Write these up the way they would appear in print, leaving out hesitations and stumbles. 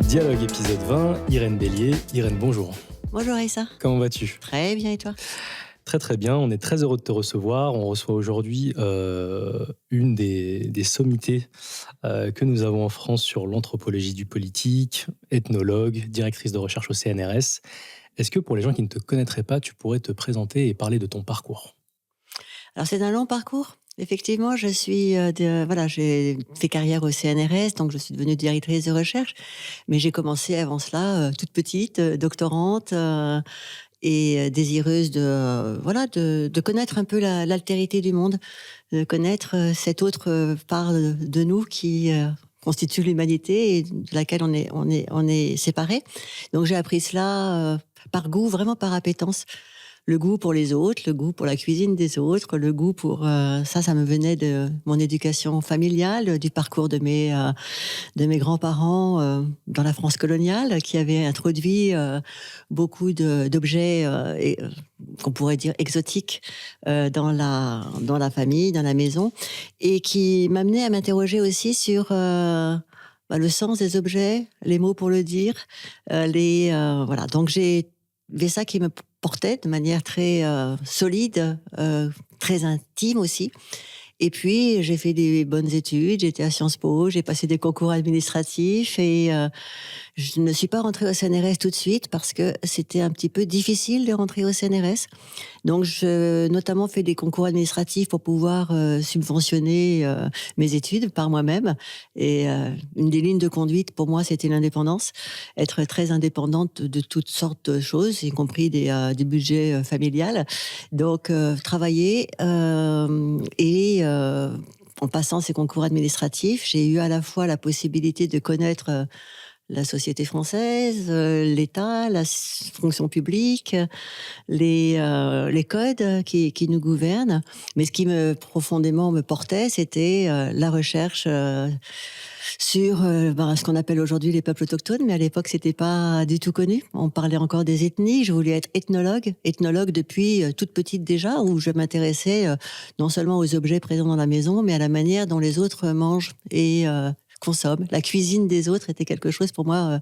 Dialogue épisode 20, Irène Bélier. Irène, bonjour. Bonjour Aïssa. Comment vas-tu ? Très bien et toi ? Très très bien, on est très heureux de te recevoir. On reçoit aujourd'hui une des sommités que nous avons en France sur l'anthropologie du politique, ethnologue, directrice de recherche au CNRS. Est-ce que pour les gens qui ne te connaîtraient pas, tu pourrais te présenter et parler de ton parcours ? Alors c'est un long parcours. Effectivement, j'ai fait carrière au CNRS, donc je suis devenue directrice de recherche. Mais j'ai commencé avant cela, toute petite, doctorante, et désireuse de connaître un peu l'altérité du monde, de connaître cette autre part de nous qui constitue l'humanité et de laquelle on est séparés. Donc j'ai appris cela par goût, vraiment par appétence. Le goût pour les autres, le goût pour la cuisine des autres, le goût pour ça me venait de mon éducation familiale, du parcours de mes grands-parents dans la France coloniale, qui avaient introduit beaucoup d'objets qu'on pourrait dire exotiques dans la famille, dans la maison, et qui m'amenaient à m'interroger aussi sur le sens des objets, les mots pour le dire, voilà. Donc j'ai ça qui me portait de manière très solide, très intime aussi. Et puis, j'ai fait des bonnes études, j'étais à Sciences Po, j'ai passé des concours administratifs et je ne suis pas rentrée au CNRS tout de suite parce que c'était un petit peu difficile de rentrer au CNRS. Donc, j'ai notamment fait des concours administratifs pour pouvoir subventionner mes études par moi-même. Et une des lignes de conduite pour moi, c'était l'indépendance. Être très indépendante de toutes sortes de choses, y compris des budgets familiales. Donc, travailler en passant ces concours administratifs, j'ai eu à la fois la possibilité de connaître la société française, l'État, la fonction publique, les codes qui nous gouvernent. Mais ce qui profondément me portait, c'était la recherche sur ce qu'on appelle aujourd'hui les peuples autochtones, mais à l'époque, c'était pas du tout connu. On parlait encore des ethnies. Je voulais être ethnologue depuis toute petite déjà, où je m'intéressais non seulement aux objets présents dans la maison, mais à la manière dont les autres mangent et consomment. La cuisine des autres était quelque chose pour moi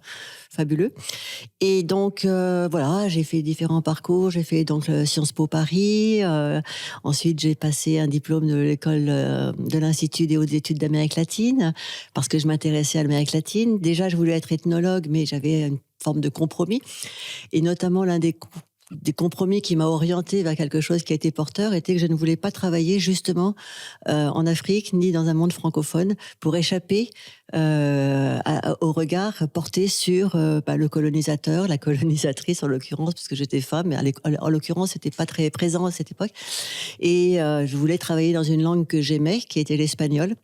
fabuleux. Et donc j'ai fait différents parcours. J'ai fait donc Sciences Po Paris. Ensuite, j'ai passé un diplôme de l'école de l'Institut des hautes études d'Amérique latine parce que je m'intéressais à l'Amérique latine. Déjà, je voulais être ethnologue, mais j'avais une forme de compromis. Et notamment l'un des compromis qui m'a orientée vers quelque chose qui a été porteur était que je ne voulais pas travailler justement en Afrique ni dans un monde francophone pour échapper au regard porté sur le colonisateur, la colonisatrice en l'occurrence, parce que j'étais femme, mais en l'occurrence c'était pas très présent à cette époque. Et je voulais travailler dans une langue que j'aimais, qui était l'espagnol.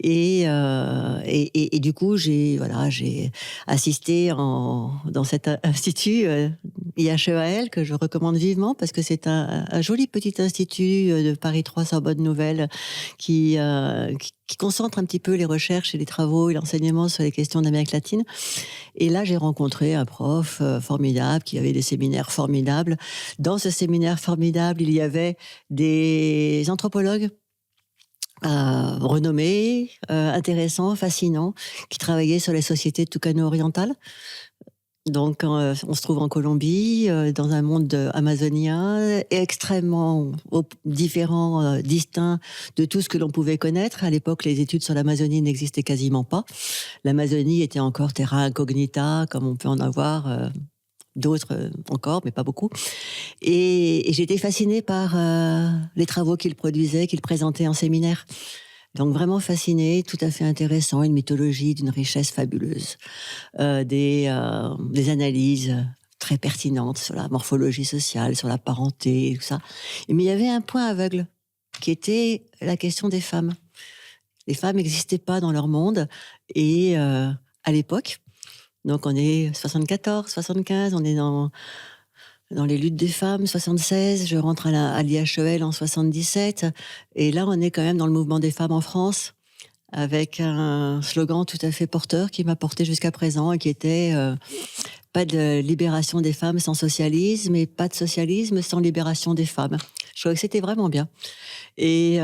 Et du coup j'ai assisté dans cet institut IHEAL que je recommande vivement parce que c'est un joli petit institut de Paris 3 Sorbonne Nouvelle qui concentre un petit peu les recherches et les travaux et l'enseignement sur les questions d'Amérique latine. Et là, j'ai rencontré un prof formidable qui avait des séminaires formidables. Dans ce séminaire formidable, il y avait des anthropologues renommés, intéressants, fascinants, qui travaillaient sur les sociétés tucano-orientales. Donc, on se trouve en Colombie, dans un monde amazonien extrêmement différent, distinct de tout ce que l'on pouvait connaître. À l'époque, les études sur l'Amazonie n'existaient quasiment pas. L'Amazonie était encore terra incognita, comme on peut en avoir d'autres encore, mais pas beaucoup. Et j'étais fascinée par les travaux qu'il produisait, qu'il présentait en séminaire. Donc vraiment fasciné, tout à fait intéressant, une mythologie d'une richesse fabuleuse, des analyses très pertinentes sur la morphologie sociale, sur la parenté, tout ça. Mais il y avait un point aveugle, qui était la question des femmes. Les femmes n'existaient pas dans leur monde, et à l'époque, donc on est 74, 75, on est dans les luttes des femmes, 76, je rentre à l'IHEL en 77, et là on est quand même dans le mouvement des femmes en France, avec un slogan tout à fait porteur qui m'a porté jusqu'à présent et qui était pas de libération des femmes sans socialisme et pas de socialisme sans libération des femmes. Je trouvais que c'était vraiment bien. Et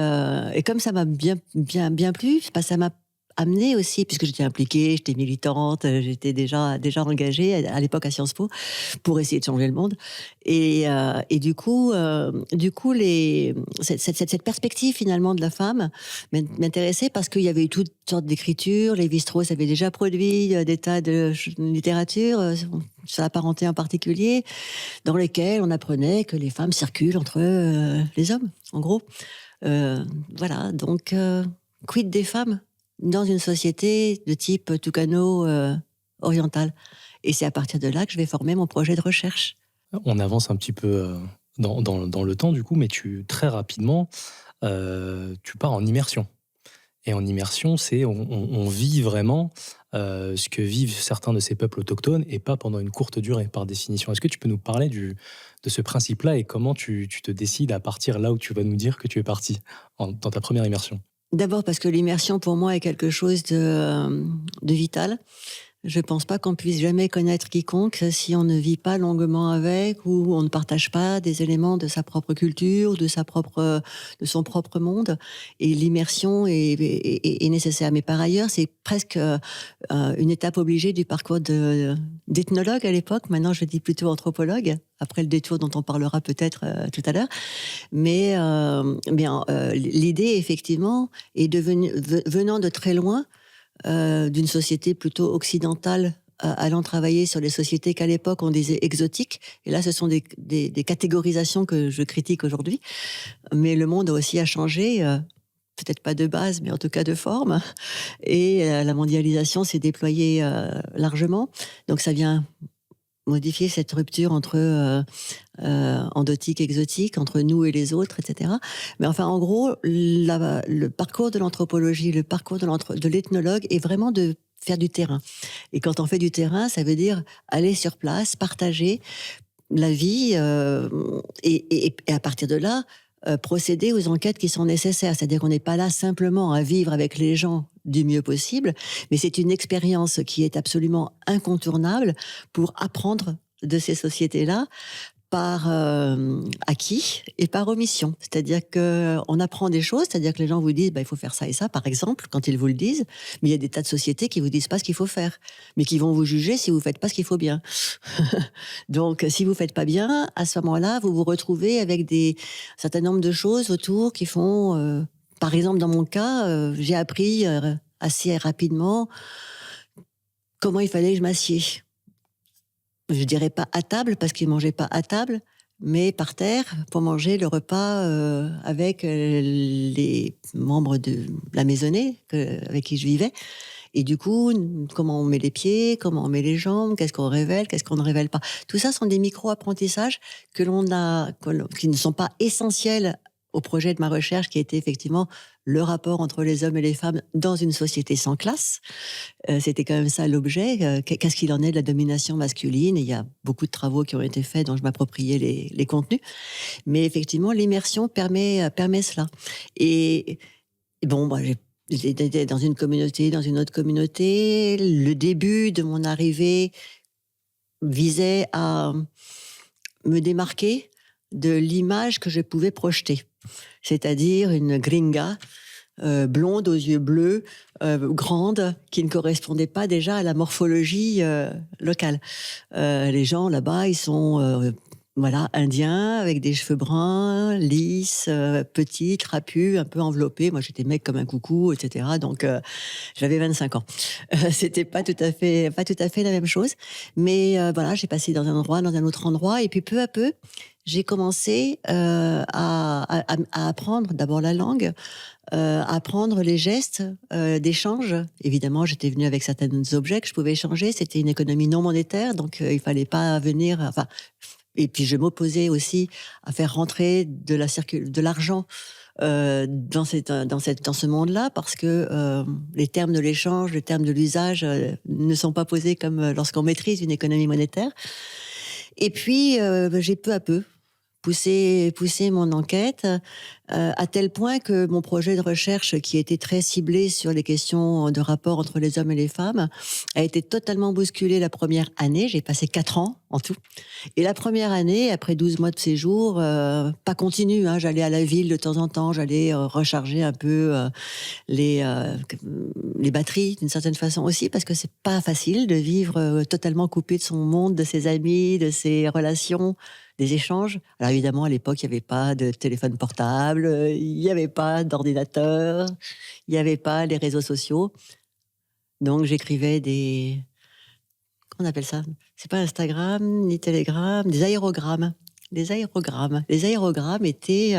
comme ça m'a bien plu, ça m'a amené aussi, puisque j'étais impliquée, j'étais militante, j'étais déjà engagée à l'époque à Sciences Po pour essayer de changer le monde. Et du coup, cette perspective finalement de la femme m'intéressait parce qu'il y avait eu toutes sortes d'écritures. Lévi-Strauss avait déjà produit des tas de littérature sur la parenté en particulier, dans lesquelles on apprenait que les femmes circulent entre les hommes, en gros. Voilà, donc quid des femmes dans une société de type tucano-oriental. Et c'est à partir de là que je vais former mon projet de recherche. On avance un petit peu dans le temps, du coup, mais très rapidement, tu pars en immersion. Et en immersion, on vit vraiment ce que vivent certains de ces peuples autochtones et pas pendant une courte durée, par définition. Est-ce que tu peux nous parler de ce principe-là et comment tu te décides à partir là où tu vas nous dire que tu es parti dans ta première immersion? D'abord parce que l'immersion, pour moi, est quelque chose de vital. Je ne pense pas qu'on puisse jamais connaître quiconque si on ne vit pas longuement avec ou on ne partage pas des éléments de sa propre culture, de son propre monde. Et l'immersion est nécessaire. Mais par ailleurs, c'est presque une étape obligée du parcours d'ethnologue à l'époque. Maintenant, je dis plutôt anthropologue, après le détour dont on parlera peut-être tout à l'heure. Mais l'idée, effectivement, est venant de très loin, d'une société plutôt occidentale, allant travailler sur les sociétés qu'à l'époque on disait exotiques. Et là, ce sont des catégorisations que je critique aujourd'hui. Mais le monde aussi a changé, peut-être pas de base, mais en tout cas de forme. Et la mondialisation s'est déployée largement. Donc ça vient modifier cette rupture entre endotique, exotique, entre nous et les autres, etc. Mais enfin, en gros, le parcours de l'anthropologie, le parcours de l'ethnologue est vraiment de faire du terrain. Et quand on fait du terrain, ça veut dire aller sur place, partager la vie, et à partir de là, procéder aux enquêtes qui sont nécessaires. C'est-à-dire qu'on n'est pas là simplement à vivre avec les gens du mieux possible, mais c'est une expérience qui est absolument incontournable pour apprendre de ces sociétés-là par acquis et par omission. C'est-à-dire qu'on apprend des choses, c'est-à-dire que les gens vous disent il faut faire ça et ça, par exemple, quand ils vous le disent, mais il y a des tas de sociétés qui vous disent pas ce qu'il faut faire, mais qui vont vous juger si vous faites pas ce qu'il faut bien. Donc, si vous faites pas bien, à ce moment-là, vous vous retrouvez avec un certain nombre de choses autour qui font... par exemple, dans mon cas, j'ai appris assez rapidement comment il fallait que je m'assieds. Je dirais pas à table, parce qu'ils mangeaient pas à table, mais par terre, pour manger le repas avec les membres de la maisonnée avec qui je vivais. Et du coup, comment on met les pieds, comment on met les jambes, qu'est-ce qu'on révèle, qu'est-ce qu'on ne révèle pas. Tout ça sont des micro-apprentissages qui ne sont pas essentiels au projet de ma recherche, qui était effectivement le rapport entre les hommes et les femmes dans une société sans classe. C'était quand même ça l'objet. Qu'est-ce qu'il en est de la domination masculine? Et il y a beaucoup de travaux qui ont été faits dont je m'appropriais les contenus. Mais effectivement, l'immersion permet cela. Et bon, j'étais dans une communauté, dans une autre communauté. Le début de mon arrivée visait à me démarquer de l'image que je pouvais projeter. C'est-à-dire une gringa blonde aux yeux bleus, grande, qui ne correspondait pas déjà à la morphologie locale. Les gens là-bas, ils sont indiens, avec des cheveux bruns, lisses, petits, trapus, un peu enveloppés. Moi, j'étais mec comme un coucou, etc. Donc, j'avais 25 ans. C'était pas tout à fait la même chose. Mais j'ai passé dans un endroit, dans un autre endroit, et puis peu à peu, j'ai commencé à apprendre d'abord la langue, à apprendre les gestes d'échange. Évidemment, j'étais venue avec certains objets que je pouvais échanger. C'était une économie non monétaire, donc il fallait pas venir... Et puis je m'opposais aussi à faire rentrer de l'argent dans ce monde-là, parce que les termes de l'échange, les termes de l'usage ne sont pas posés comme lorsqu'on maîtrise une économie monétaire. Et puis j'ai peu à peu pousser mon enquête, à tel point que mon projet de recherche, qui était très ciblé sur les questions de rapport entre les hommes et les femmes, a été totalement bousculé la première année. J'ai passé 4 ans en tout. Et la première année, après 12 mois de séjour, pas continu, hein, j'allais à la ville de temps en temps, j'allais recharger un peu les, euh, les batteries d'une certaine façon aussi, parce que c'est pas facile de vivre totalement coupé de son monde, de ses amis, de ses relations, des échanges. Alors évidemment, à l'époque, il n'y avait pas de téléphone portable, il n'y avait pas d'ordinateur, il n'y avait pas les réseaux sociaux. Donc j'écrivais des... Comment on appelle ça? C'est pas Instagram, ni Telegram, des aérogrammes. Des aérogrammes. Les aérogrammes étaient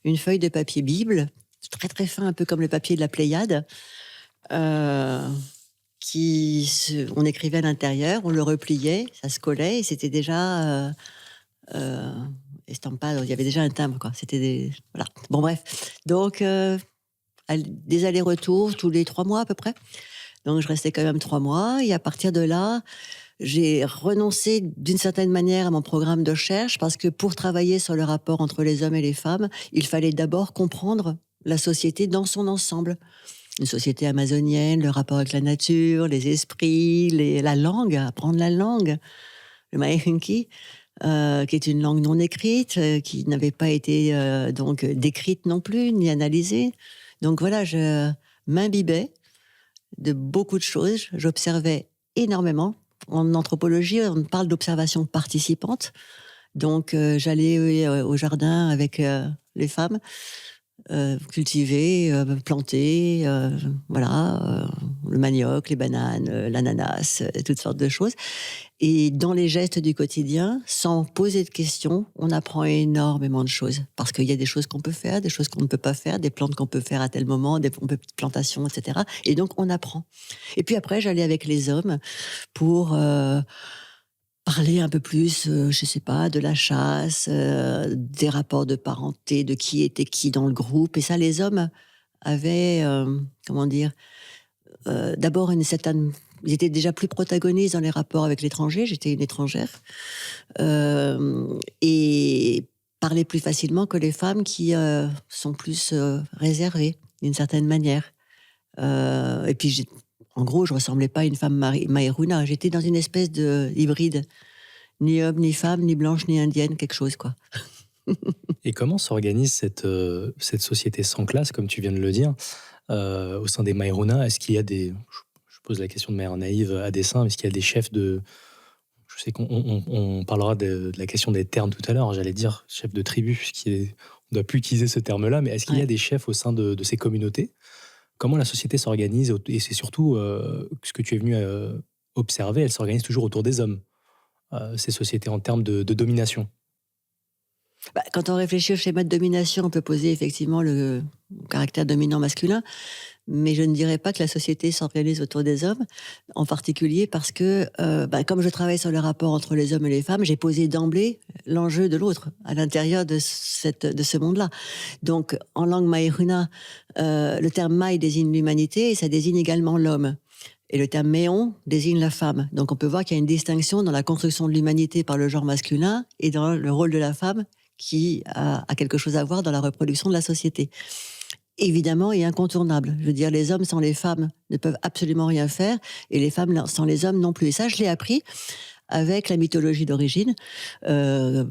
une feuille de papier Bible, très très fin, un peu comme le papier de la Pléiade, euh, on écrivait à l'intérieur, on le repliait, ça se collait, et c'était déjà estampado, il y avait déjà un timbre, quoi. C'était des... Voilà. Bon, bref. Donc, des allers-retours tous les 3 mois à peu près. Donc, je restais quand même 3 mois, et à partir de là, j'ai renoncé d'une certaine manière à mon programme de recherche, parce que pour travailler sur le rapport entre les hommes et les femmes, il fallait d'abord comprendre la société dans son ensemble. Une société amazonienne, le rapport avec la nature, les esprits, la langue, apprendre la langue, le Mahihunki, qui est une langue non écrite, qui n'avait pas été donc décrite non plus, ni analysée. Donc voilà, je m'imbibais de beaucoup de choses, j'observais énormément. En anthropologie, on parle d'observation participante. Donc j'allais au jardin avec les femmes, cultiver, planter, voilà, le manioc, les bananes, l'ananas, toutes sortes de choses. Et dans les gestes du quotidien, sans poser de questions, on apprend énormément de choses. Parce qu'il y a des choses qu'on peut faire, des choses qu'on ne peut pas faire, des plantes qu'on peut faire à tel moment, des plantations, etc. Et donc, on apprend. Et puis après, j'allais avec les hommes pour parler un peu plus, je sais pas, de la chasse, des rapports de parenté, de qui était qui dans le groupe. Et ça, les hommes avaient, comment dire, d'abord une certaine... Ils étaient déjà plus protagonistes dans les rapports avec l'étranger. J'étais une étrangère. Et parlaient plus facilement que les femmes qui sont plus réservées, d'une certaine manière. Et puis, en gros, je ressemblais pas à une femme Maïrouna. J'étais dans une espèce de hybride. Ni homme, ni femme, ni blanche, ni indienne, quelque chose, quoi. Et comment s'organise cette société sans classe, comme tu viens de le dire, au sein des Maïrouna? Est-ce qu'il y a des... Je pose la question de manière naïve à dessein, est-ce qu'il y a des chefs de... Je sais qu'on parlera de la question des termes tout à l'heure, j'allais dire chef de tribu, puisqu'on ne doit plus utiliser ce terme-là, mais est-ce qu'il y a des chefs au sein de ces communautés? Comment la société s'organise? Et c'est surtout ce que tu es venu observer, elle s'organise toujours autour des hommes, ces sociétés, en termes de domination. Bah, quand on réfléchit au schéma de domination, on peut poser effectivement le caractère dominant masculin, mais je ne dirais pas que la société s'organise autour des hommes, en particulier parce que, comme je travaille sur le rapport entre les hommes et les femmes, j'ai posé d'emblée l'enjeu de l'autre à l'intérieur de ce monde-là. Donc, en langue maïruna, le terme maï désigne l'humanité et ça désigne également l'homme. Et le terme méon désigne la femme. Donc, on peut voir qu'il y a une distinction dans la construction de l'humanité par le genre masculin et dans le rôle de la femme qui a quelque chose à voir dans la reproduction de la société. Évidemment et incontournable. Je veux dire, les hommes sans les femmes ne peuvent absolument rien faire, et les femmes sans les hommes non plus. Et ça, je l'ai appris avec la mythologie d'origine, que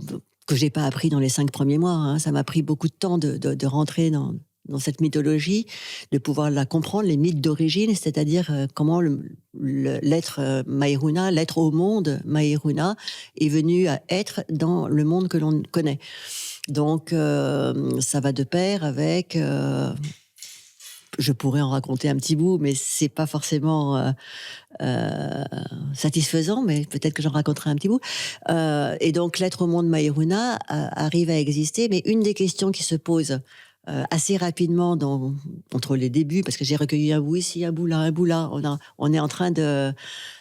j'ai pas appris dans les 5 premiers mois. Hein. Ça m'a pris beaucoup de temps de rentrer dans cette mythologie, de pouvoir la comprendre, les mythes d'origine, c'est-à-dire comment l'être Maïruna, l'être au monde Maïruna, est venu à être dans le monde que l'on connaît. Donc, ça va de pair avec... je pourrais en raconter un petit bout, mais c'est pas forcément satisfaisant, mais peut-être que j'en raconterai un petit bout. Et donc, l'être au monde Maïruna arrive à exister, mais une des questions qui se pose assez rapidement entre les débuts, parce que j'ai recueilli un bout ici, un bout là, un bout là. On est en train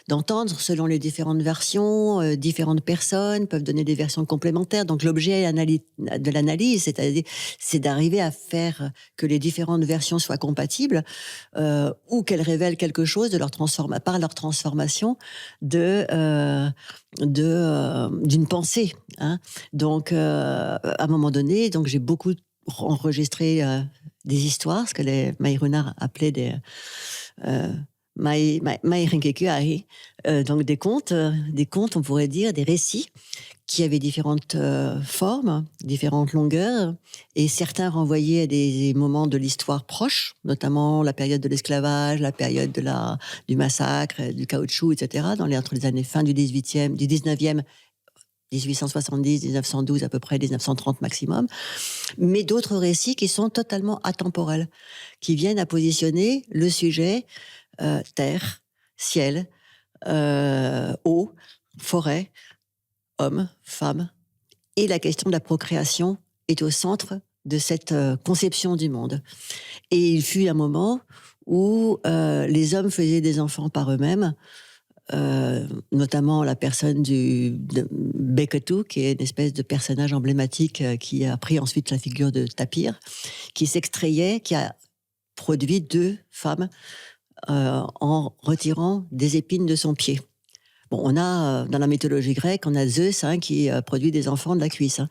d'entendre, selon les différentes versions, différentes personnes peuvent donner des versions complémentaires. Donc l'objet de l'analyse, c'est d'arriver à faire que les différentes versions soient compatibles, ou qu'elles révèlent quelque chose par leur transformation d'une pensée. Hein. Donc, à un moment donné, donc j'ai beaucoup enregistré des histoires, ce que les Maïruna appelaient des Maïrinkeku-ai, donc des contes, on pourrait dire, des récits qui avaient différentes formes, différentes longueurs, et certains renvoyaient à des moments de l'histoire proche, notamment la période de l'esclavage, la période du massacre, du caoutchouc, etc., entre les années fin du 19e, 1870, 1912 à peu près, 1930 maximum, mais d'autres récits qui sont totalement atemporels, qui viennent à positionner le sujet terre, ciel, eau, forêt, homme, femme, et la question de la procréation est au centre de cette conception du monde. Et il fut un moment où les hommes faisaient des enfants par eux-mêmes, notamment la personne de Beketu, qui est une espèce de personnage emblématique qui a pris ensuite la figure de Tapir, qui s'extrayait, qui a produit 2 femmes en retirant des épines de son pied. Bon, on a, dans la mythologie grecque, on a Zeus qui produit des enfants de la cuisse. Hein.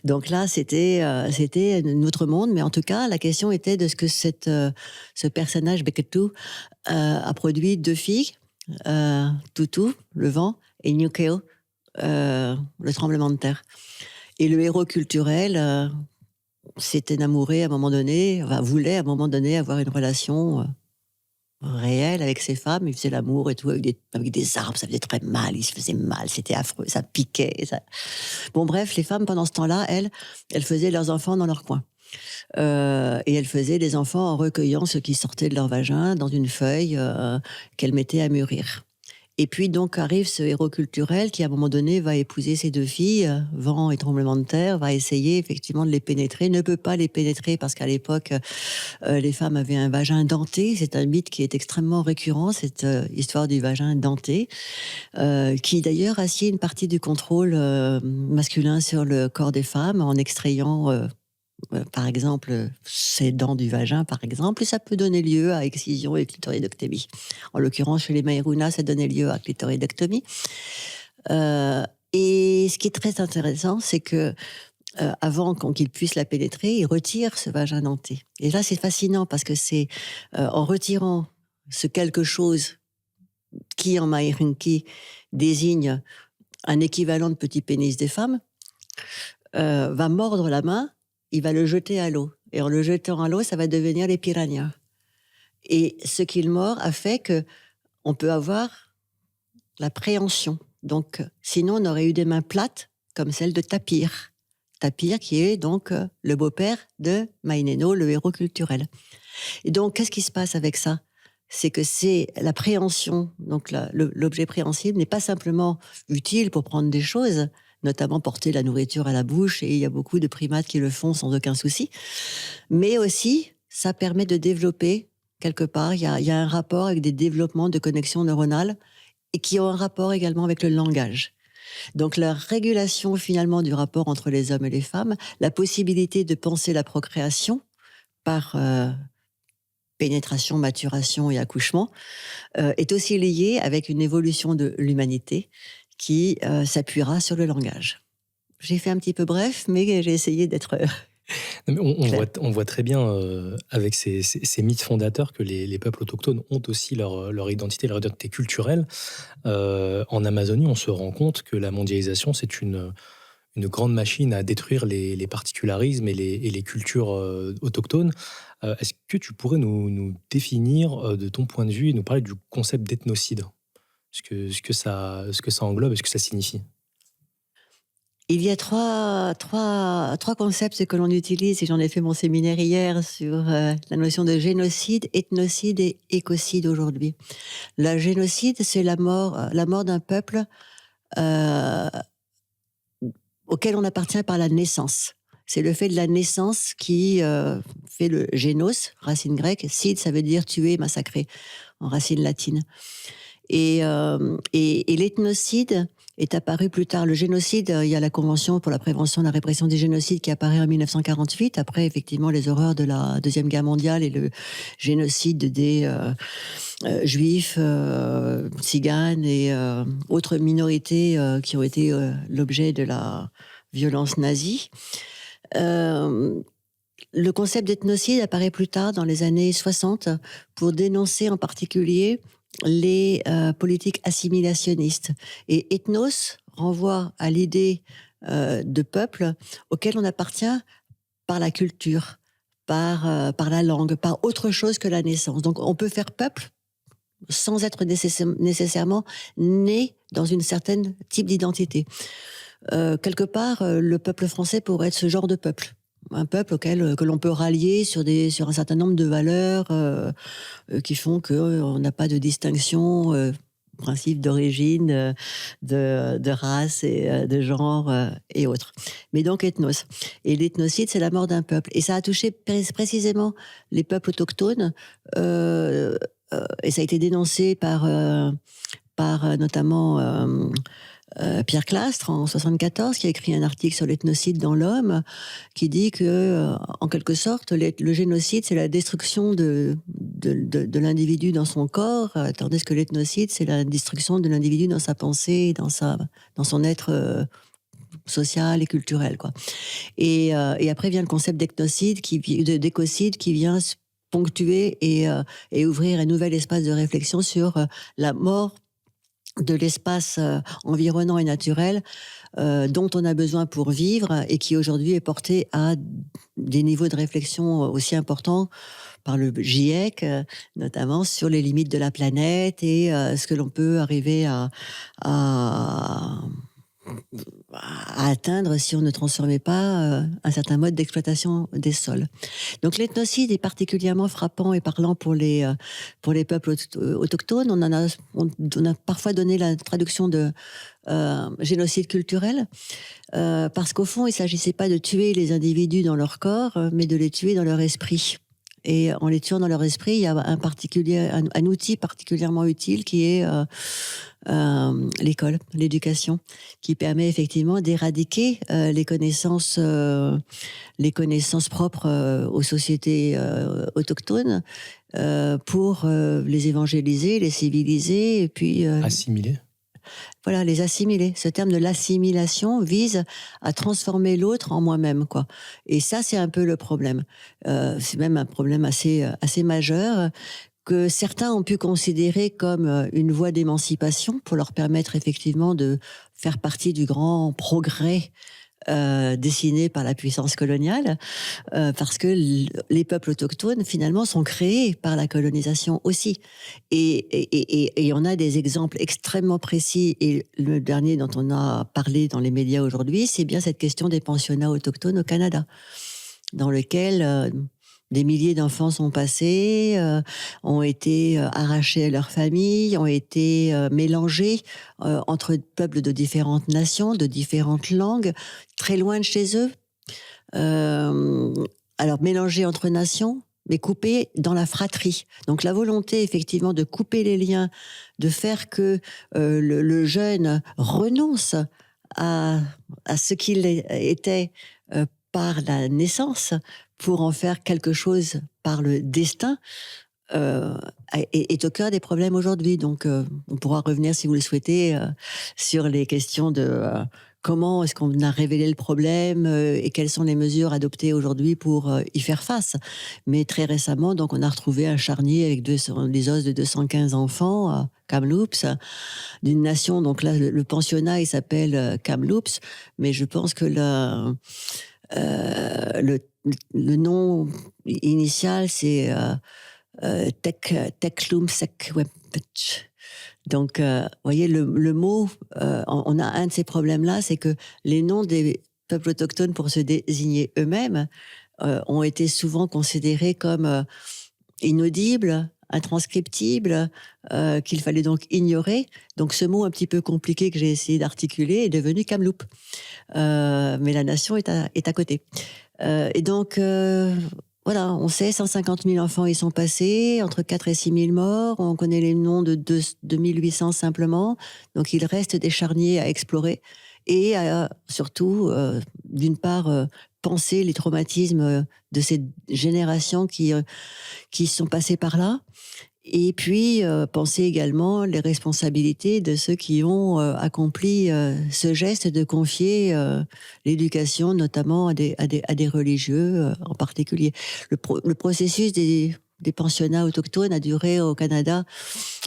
Donc là, c'était un autre monde, mais en tout cas, la question était de ce que ce personnage Beketu a produit 2 filles, Tutu, le vent, et Nukeo, le tremblement de terre. Et le héros culturel s'est enamouré à un moment donné, voulait à un moment donné avoir une relation réelle avec ses femmes. Il faisait l'amour et tout avec des arbres, ça faisait très mal, il se faisait mal, c'était affreux, ça piquait. Bon bref, les femmes pendant ce temps-là, elles faisaient leurs enfants dans leur coin. Et elles faisaient des enfants en recueillant ce qui sortait de leur vagin dans une feuille qu'elles mettaient à mûrir. Et puis donc arrive ce héros culturel qui à un moment donné va épouser ces 2 filles, vent et tremblement de terre, va essayer effectivement de les pénétrer, ne peut pas les pénétrer parce qu'à l'époque les femmes avaient un vagin denté. C'est un mythe qui est extrêmement récurrent, cette histoire du vagin denté, qui d'ailleurs assied une partie du contrôle masculin sur le corps des femmes en extrayant par exemple, ces dents du vagin, par exemple, et ça peut donner lieu à excision et clitoridectomie. En l'occurrence, chez les Maïruna, ça donnait lieu à clitoridectomie. Et ce qui est très intéressant, c'est que avant qu'ils puissent la pénétrer, ils retirent ce vagin denté. Et là, c'est fascinant parce que c'est en retirant ce quelque chose qui, en Maïrinki, désigne un équivalent de petit pénis des femmes, va mordre la main, il va le jeter à l'eau. Et en le jetant à l'eau, ça va devenir les piranhas. Et ce qu'il mord a fait que on peut avoir la préhension. Donc, sinon, on aurait eu des mains plates, comme celle de Tapir. Tapir, qui est donc le beau-père de Maineno, le héros culturel. Et donc, qu'est-ce qui se passe avec ça ? C'est que c'est la préhension, donc l'objet préhensible n'est pas simplement utile pour prendre des choses, notamment porter la nourriture à la bouche, et il y a beaucoup de primates qui le font sans aucun souci, mais aussi, ça permet de développer, quelque part, il y a un rapport avec des développements de connexions neuronales, et qui ont un rapport également avec le langage. Donc la régulation finalement du rapport entre les hommes et les femmes, la possibilité de penser la procréation par pénétration, maturation et accouchement, est aussi liée avec une évolution de l'humanité qui s'appuiera sur le langage. J'ai fait un petit peu bref, mais j'ai essayé d'être On voit très bien avec ces mythes fondateurs que les peuples autochtones ont aussi leur identité culturelle. En Amazonie, on se rend compte que la mondialisation, c'est une grande machine à détruire les particularismes et les cultures autochtones. Est-ce que tu pourrais nous définir, de ton point de vue, et nous parler du concept d'ethnocide ? Ce que ça englobe et ce que ça signifie ? Il y a trois concepts que l'on utilise, et j'en ai fait mon séminaire hier sur la notion de génocide, ethnocide et écocide aujourd'hui. Le génocide, c'est la mort d'un peuple auquel on appartient par la naissance. C'est le fait de la naissance qui fait le génos, racine grecque. Sid, ça veut dire tuer, massacrer, en racine latine. Et l'ethnocide est apparu plus tard. Le génocide, il y a la Convention pour la prévention et la répression des génocides qui apparaît en 1948, après effectivement les horreurs de la Deuxième Guerre mondiale et le génocide des juifs, tziganes et autres minorités qui ont été l'objet de la violence nazie. Le concept d'ethnocide apparaît plus tard, dans les années 60, pour dénoncer en particulier les politiques assimilationnistes. Et ethnos renvoie à l'idée de peuple auquel on appartient par la culture, par la langue, par autre chose que la naissance. Donc on peut faire peuple sans être nécessairement né dans une certaine type d'identité. Quelque part, le peuple français pourrait être ce genre de peuple. Un peuple auquel que l'on peut rallier sur un certain nombre de valeurs qui font qu'on n'a pas de distinction, principe d'origine, de race et de genre et autres. Mais donc ethnos. Et l'ethnocide, c'est la mort d'un peuple. Et ça a touché précisément les peuples autochtones, et ça a été dénoncé par notamment Pierre Clastre en 74, qui a écrit un article sur l'ethnocide dans l'Homme, qui dit que, en quelque sorte, le génocide, c'est la destruction de l'individu dans son corps, tandis que l'ethnocide, c'est la destruction de l'individu dans sa pensée, dans son être social et culturel, quoi. Et après vient le concept d'écocide qui vient ponctuer et ouvrir un nouvel espace de réflexion sur la mort de l'espace environnant et naturel dont on a besoin pour vivre et qui aujourd'hui est porté à des niveaux de réflexion aussi importants par le GIEC, notamment sur les limites de la planète et ce que l'on peut arriver à atteindre si on ne transformait pas un certain mode d'exploitation des sols. Donc l'ethnocide est particulièrement frappant et parlant pour les peuples autochtones. On a parfois donné la traduction de génocide culturel, parce qu'au fond, il ne s'agissait pas de tuer les individus dans leur corps, mais de les tuer dans leur esprit. Et en les tuant dans leur esprit, il y a un outil particulièrement utile qui est l'école, l'éducation, qui permet effectivement d'éradiquer les connaissances propres aux sociétés autochtones pour les évangéliser, les civiliser et puis assimiler. Voilà, les assimiler. Ce terme de l'assimilation vise à transformer l'autre en moi-même, quoi. Et ça, c'est un peu le problème. C'est même un problème assez majeur que certains ont pu considérer comme une voie d'émancipation pour leur permettre effectivement de faire partie du grand progrès dessiné par la puissance coloniale, parce que les peuples autochtones, finalement, sont créés par la colonisation aussi. Et on a des exemples extrêmement précis, et le dernier dont on a parlé dans les médias aujourd'hui, c'est bien cette question des pensionnats autochtones au Canada, dans lequel des milliers d'enfants sont passés, ont été arrachés à leur famille, ont été mélangés entre peuples de différentes nations, de différentes langues, très loin de chez eux. Alors mélangés entre nations, mais coupés dans la fratrie. Donc la volonté effectivement de couper les liens, de faire que le jeune renonce à ce qu'il était par la naissance, pour en faire quelque chose par le destin, est au cœur des problèmes aujourd'hui. Donc, on pourra revenir, si vous le souhaitez, sur les questions de comment est-ce qu'on a révélé le problème et quelles sont les mesures adoptées aujourd'hui pour y faire face. Mais très récemment, donc, on a retrouvé un charnier avec les os de 215 enfants à Kamloops, d'une nation. Donc là, le pensionnat, il s'appelle Kamloops, mais je pense que le nom initial, c'est Teklumsekwepch. Donc, vous voyez, le mot, on a un de ces problèmes-là, c'est que les noms des peuples autochtones pour se désigner eux-mêmes ont été souvent considérés comme inaudibles, intranscriptibles, qu'il fallait donc ignorer. Donc ce mot un petit peu compliqué que j'ai essayé d'articuler est devenu Kamloops. Mais la nation est à côté. Et donc, voilà, on sait, 150 000 enfants y sont passés, entre 4 et 6 000 morts. On connaît les noms de 2800 simplement. Donc, il reste des charniers à explorer. Et surtout, d'une part, penser les traumatismes de ces générations qui sont passées par là. Et puis, penser également les responsabilités de ceux qui ont accompli ce geste de confier l'éducation, notamment à des religieux en particulier. Le processus des pensionnats autochtones a duré au Canada.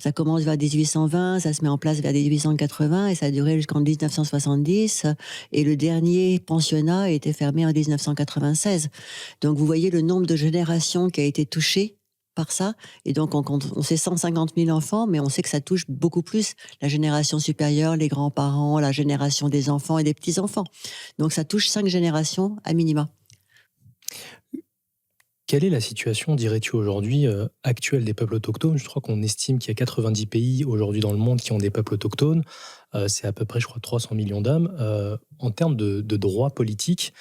Ça commence vers 1820, ça se met en place vers 1880 et ça a duré jusqu'en 1970. Et le dernier pensionnat a été fermé en 1996. Donc, vous voyez le nombre de générations qui a été touché par ça. Et donc, on sait 150 000 enfants, mais on sait que ça touche beaucoup plus la génération supérieure, les grands-parents, la génération des enfants et des petits-enfants. Donc, ça touche 5 générations à minima. Quelle est la situation, dirais-tu, aujourd'hui, actuelle des peuples autochtones? Je crois qu'on estime qu'il y a 90 pays aujourd'hui dans le monde qui ont des peuples autochtones. C'est à peu près, je crois, 300 millions d'âmes. En termes de droits politiques,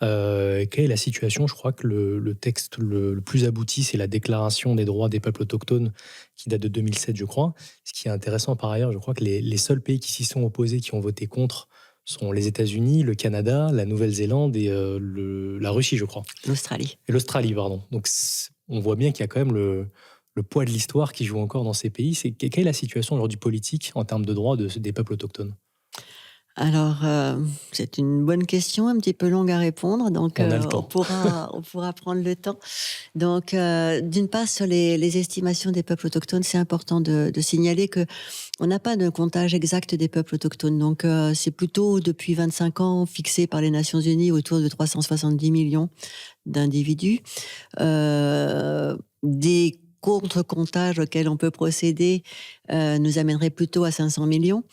quelle est la situation? Je crois que le texte le plus abouti, c'est la Déclaration des droits des peuples autochtones qui date de 2007, je crois. Ce qui est intéressant par ailleurs, je crois que les seuls pays qui s'y sont opposés, qui ont voté contre, sont les États-Unis, le Canada, la Nouvelle-Zélande et la Russie, je crois. L'Australie. Et l'Australie, pardon. Donc on voit bien qu'il y a quand même le poids de l'histoire qui joue encore dans ces pays. Quelle est la situation aujourd'hui politique en termes de droits des peuples autochtones? Alors, c'est une bonne question, un petit peu longue à répondre, donc On a le temps. on pourra prendre le temps. Donc, d'une part, sur les estimations des peuples autochtones, c'est important de signaler que on n'a pas de comptage exact des peuples autochtones. Donc, c'est plutôt depuis 25 ans fixé par les Nations Unies autour de 370 millions d'individus. Des contre-comptages auxquels on peut procéder nous amèneraient plutôt à 500 millions.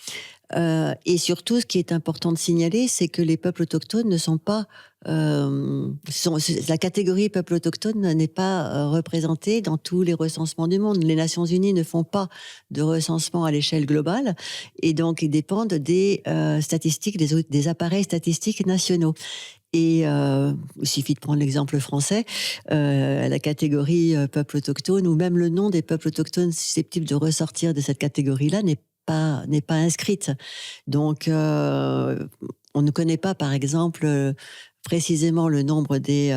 Et surtout, ce qui est important de signaler, c'est que les peuples autochtones ne sont pas... la catégorie peuple autochtone n'est pas représentée dans tous les recensements du monde. Les Nations Unies ne font pas de recensement à l'échelle globale et donc ils dépendent des statistiques, des appareils statistiques nationaux. Et il suffit de prendre l'exemple français, la catégorie peuple autochtone ou même le nom des peuples autochtones susceptibles de ressortir de cette catégorie-là n'est pas inscrite. Donc, on ne connaît pas, par exemple, précisément le nombre des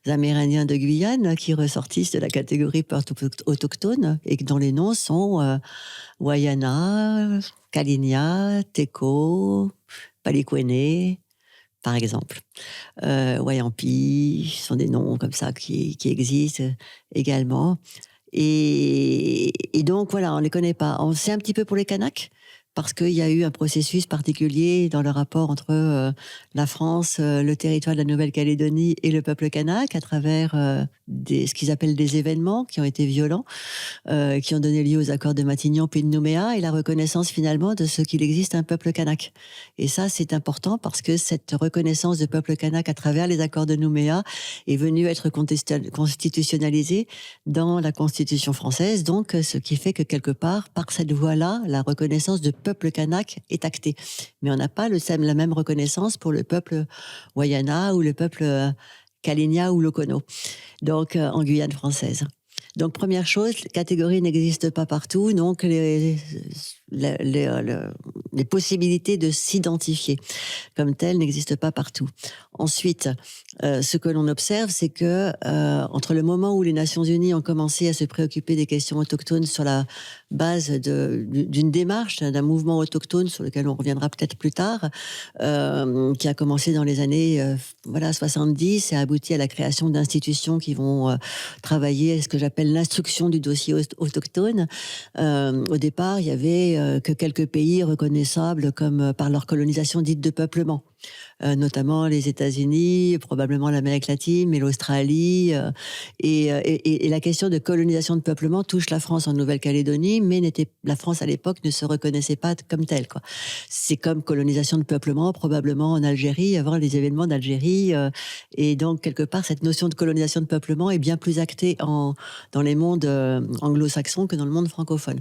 Amérindiens de Guyane qui ressortissent de la catégorie peuple autochtone et dont les noms sont Wayana, Kalinia, Teko, Palikwene, par exemple. Wayampi, ce sont des noms comme ça qui existent également. Et donc, voilà, on ne les connaît pas. On sait un petit peu pour les Kanaks, parce qu'il y a eu un processus particulier dans le rapport entre la France, le territoire de la Nouvelle-Calédonie et le peuple kanak, à travers ce qu'ils appellent des événements qui ont été violents, qui ont donné lieu aux accords de Matignon puis de Nouméa, et la reconnaissance finalement de ce qu'il existe un peuple kanak. Et ça, c'est important parce que cette reconnaissance de peuple kanak à travers les accords de Nouméa est venue être constitutionnalisée dans la Constitution française, donc ce qui fait que quelque part, par cette voie-là, la reconnaissance de peuple kanak est actée. Mais on n'a pas la même reconnaissance pour le peuple Wayana ou le peuple Kalinia ou Lokono, donc en Guyane française. Donc, première chose, les catégories n'existent pas partout, donc les possibilités de s'identifier comme telles n'existent pas partout. Ensuite, ce que l'on observe, c'est que entre le moment où les Nations Unies ont commencé à se préoccuper des questions autochtones sur la base d'une démarche, d'un mouvement autochtone sur lequel on reviendra peut-être plus tard, qui a commencé dans les années 70 et a abouti à la création d'institutions qui vont travailler à ce que j'appelle l'instruction du dossier autochtone. Au départ, il y avait que quelques pays reconnaissables comme par leur colonisation dite de peuplement. notamment les États-Unis, probablement l'Amérique latine, mais l'Australie. Et la question de colonisation de peuplement touche la France en Nouvelle-Calédonie, mais la France à l'époque ne se reconnaissait pas comme telle, quoi. C'est comme colonisation de peuplement probablement en Algérie, avant les événements d'Algérie. Et donc, quelque part, cette notion de colonisation de peuplement est bien plus actée dans les mondes anglo-saxons que dans le monde francophone.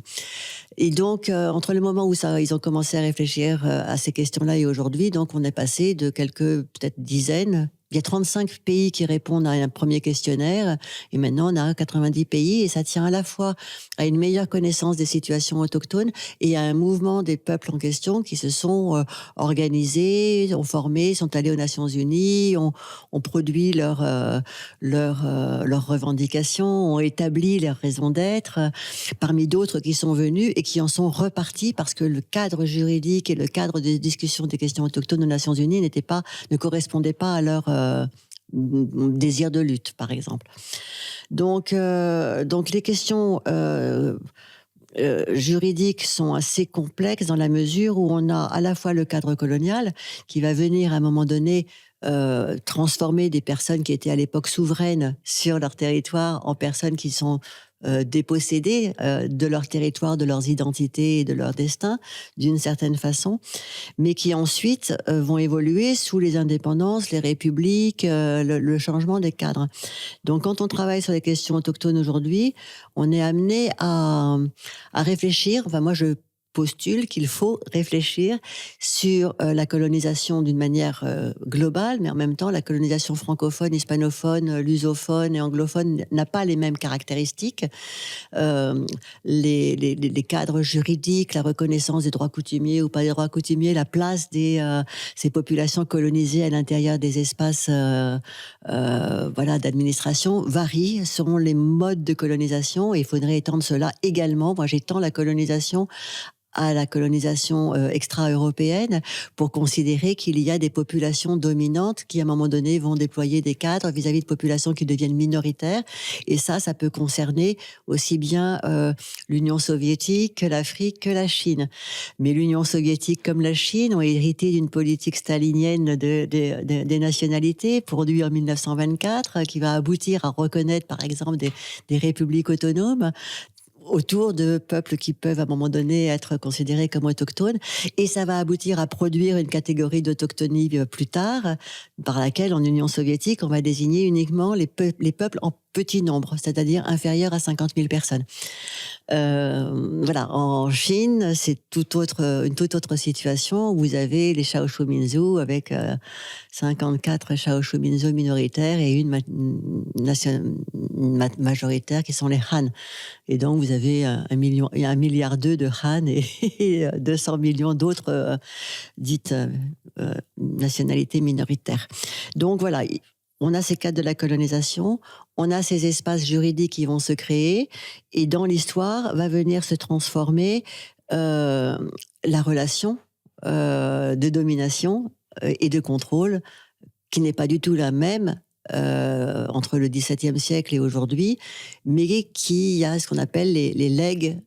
Et donc, entre le moment où ils ont commencé à réfléchir à ces questions-là et aujourd'hui, donc on est passé de quelques, peut-être dizaines. Il y a 35 pays qui répondent à un premier questionnaire et maintenant on a 90 pays et ça tient à la fois à une meilleure connaissance des situations autochtones et à un mouvement des peuples en question qui se sont organisés, ont formé, sont allés aux Nations Unies, ont produit leurs revendications, ont établi leurs raisons d'être, parmi d'autres qui sont venus et qui en sont repartis parce que le cadre juridique et le cadre de discussion des questions autochtones aux Nations Unies ne correspondait pas à leur désir de lutte, par exemple. Donc les questions juridiques sont assez complexes dans la mesure où on a à la fois le cadre colonial qui va venir à un moment donné transformer des personnes qui étaient à l'époque souveraines sur leur territoire en personnes qui sont dépossédées de leur territoire, de leurs identités et de leur destin, d'une certaine façon, mais qui ensuite vont évoluer sous les indépendances, les républiques, le changement des cadres. Donc quand on travaille sur les questions autochtones aujourd'hui, on est amené à réfléchir, enfin moi je postule qu'il faut réfléchir sur la colonisation d'une manière globale, mais en même temps, la colonisation francophone, hispanophone, lusophone et anglophone n'a pas les mêmes caractéristiques. Les cadres juridiques, la reconnaissance des droits coutumiers ou pas des droits coutumiers, la place ces populations colonisées à l'intérieur des espaces d'administration varient selon les modes de colonisation et il faudrait étendre cela également. Moi, j'étends la colonisation à la colonisation extra-européenne pour considérer qu'il y a des populations dominantes qui, à un moment donné, vont déployer des cadres vis-à-vis de populations qui deviennent minoritaires. Et ça peut concerner aussi bien l'Union soviétique que l'Afrique que la Chine. Mais l'Union soviétique comme la Chine ont hérité d'une politique stalinienne des nationalités produite en 1924 qui va aboutir à reconnaître, par exemple, des républiques autonomes autour de peuples qui peuvent à un moment donné être considérés comme autochtones, et ça va aboutir à produire une catégorie d'autochtonie plus tard, par laquelle en Union soviétique on va désigner uniquement les peuples en petit nombre, c'est-à-dire inférieurs à 50 000 personnes. En Chine, c'est une toute autre situation. Vous avez les Chaoshu-Minzu avec 54 Chaoshu-Minzu minoritaires et une majoritaire qui sont les Han. Et donc, vous avez 1,2 milliard de Han et 200 millions d'autres dites nationalités minoritaires. Donc, voilà. On a ces cadres de la colonisation, on a ces espaces juridiques qui vont se créer, et dans l'histoire va venir se transformer la relation de domination et de contrôle, qui n'est pas du tout la même entre le XVIIe siècle et aujourd'hui, mais qui a ce qu'on appelle les legs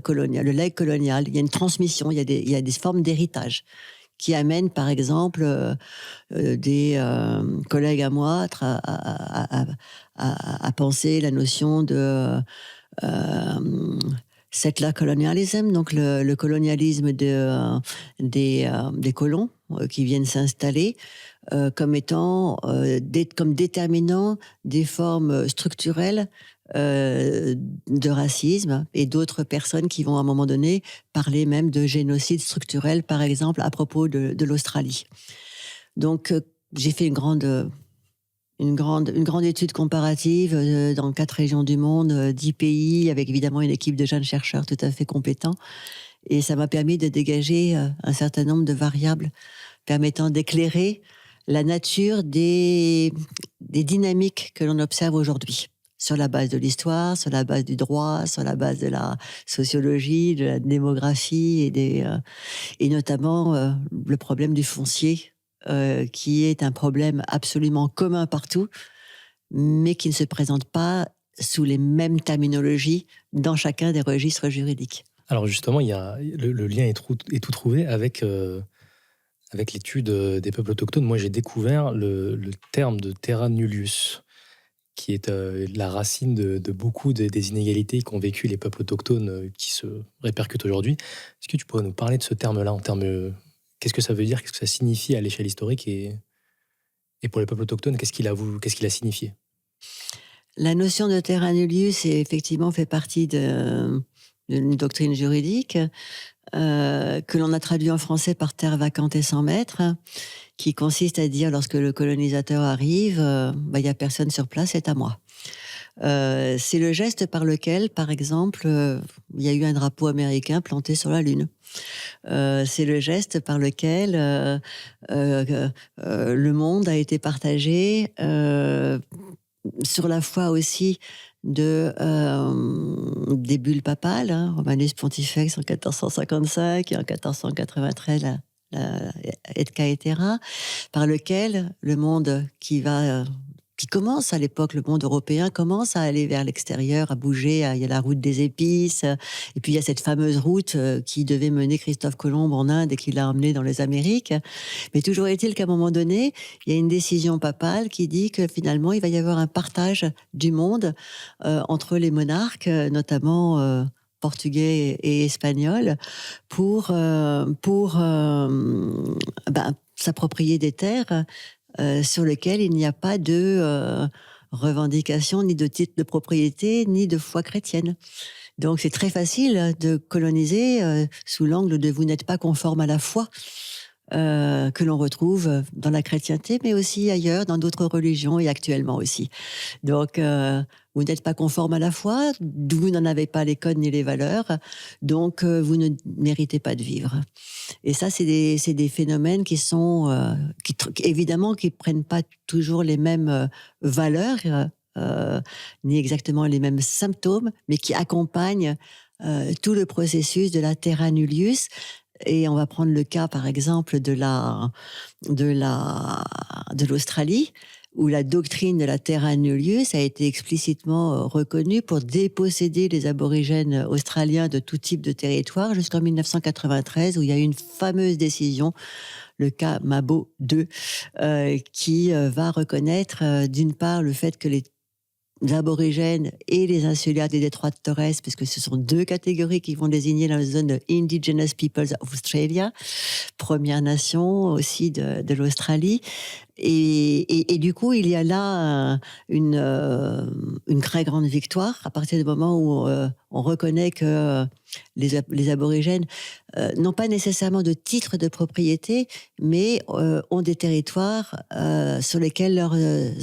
coloniales, le legs colonial. Il y a une transmission, il y a des formes d'héritage qui amène, par exemple, des collègues à moi à penser la notion de settler colonialism, donc le colonialisme des colons qui viennent s'installer, comme étant comme déterminant des formes structurelles de racisme, et d'autres personnes qui vont à un moment donné parler même de génocide structurel, par exemple à propos de l'Australie. Donc j'ai fait une grande étude comparative dans 4 régions du monde, 10 pays, avec évidemment une équipe de jeunes chercheurs tout à fait compétents, et ça m'a permis de dégager un certain nombre de variables permettant d'éclairer la nature des dynamiques que l'on observe aujourd'hui, sur la base de l'histoire, sur la base du droit, sur la base de la sociologie, de la démographie et notamment le problème du foncier, qui est un problème absolument commun partout, mais qui ne se présente pas sous les mêmes terminologies dans chacun des registres juridiques. Alors justement, il y a le lien est tout trouvé avec Avec l'étude des peuples autochtones, moi j'ai découvert le terme de terra nullius, qui est la racine de beaucoup des inégalités qu'ont vécu les peuples autochtones qui se répercutent aujourd'hui. Est-ce que tu pourrais nous parler de ce terme-là en termes. Qu'est-ce que ça veut dire? Qu'est-ce que ça signifie à l'échelle historique et pour les peuples autochtones, qu'est-ce qu'il a signifié? La notion de terra nullius effectivement fait partie d'une doctrine juridique que l'on a traduit en français par terre vacante et sans maître, qui consiste à dire lorsque le colonisateur arrive, il y a personne sur place, c'est à moi. C'est le geste par lequel, par exemple, il y a eu un drapeau américain planté sur la Lune. C'est le geste par lequel le monde a été partagé sur la foi aussi des bulles papales, hein, Romanus Pontifex en 1455 et en 1493 la Et Caetera, par lequel le monde qui commence à l'époque, le monde européen commence à aller vers l'extérieur, à bouger. Il y a la route des épices, et puis il y a cette fameuse route qui devait mener Christophe Colomb en Inde et qui l'a emmené dans les Amériques. Mais toujours est-il qu'à un moment donné, il y a une décision papale qui dit que finalement, il va y avoir un partage du monde entre les monarques, notamment portugais et espagnols, pour s'approprier des terres sur lesquelles il n'y a pas de revendication, ni de titre de propriété, ni de foi chrétienne. Donc c'est très facile de coloniser sous l'angle de vous n'êtes pas conforme à la foi que l'on retrouve dans la chrétienté, mais aussi ailleurs, dans d'autres religions et actuellement aussi. Donc, vous n'êtes pas conforme à la foi, vous n'en avez pas les codes ni les valeurs, donc vous ne méritez pas de vivre. Et ça, c'est des phénomènes qui sont, évidemment, qui prennent pas toujours les mêmes valeurs, ni exactement les mêmes symptômes, mais qui accompagnent tout le processus de la terra nullius. Et on va prendre le cas, par exemple, de l'Australie, où la doctrine de la terra nullius a été explicitement reconnue pour déposséder les aborigènes australiens de tout type de territoire jusqu'en 1993, où il y a eu une fameuse décision, le cas Mabo 2, qui va reconnaître d'une part le fait que les aborigènes et les insulaires des détroits de Torres, parce que ce sont deux catégories qui vont désigner la zone de Indigenous Peoples of Australia, Première Nation aussi de l'Australie. Et du coup, il y a là une très grande victoire à partir du moment où on reconnaît que les aborigènes n'ont pas nécessairement de titre de propriété, mais ont des territoires sur lesquels leurs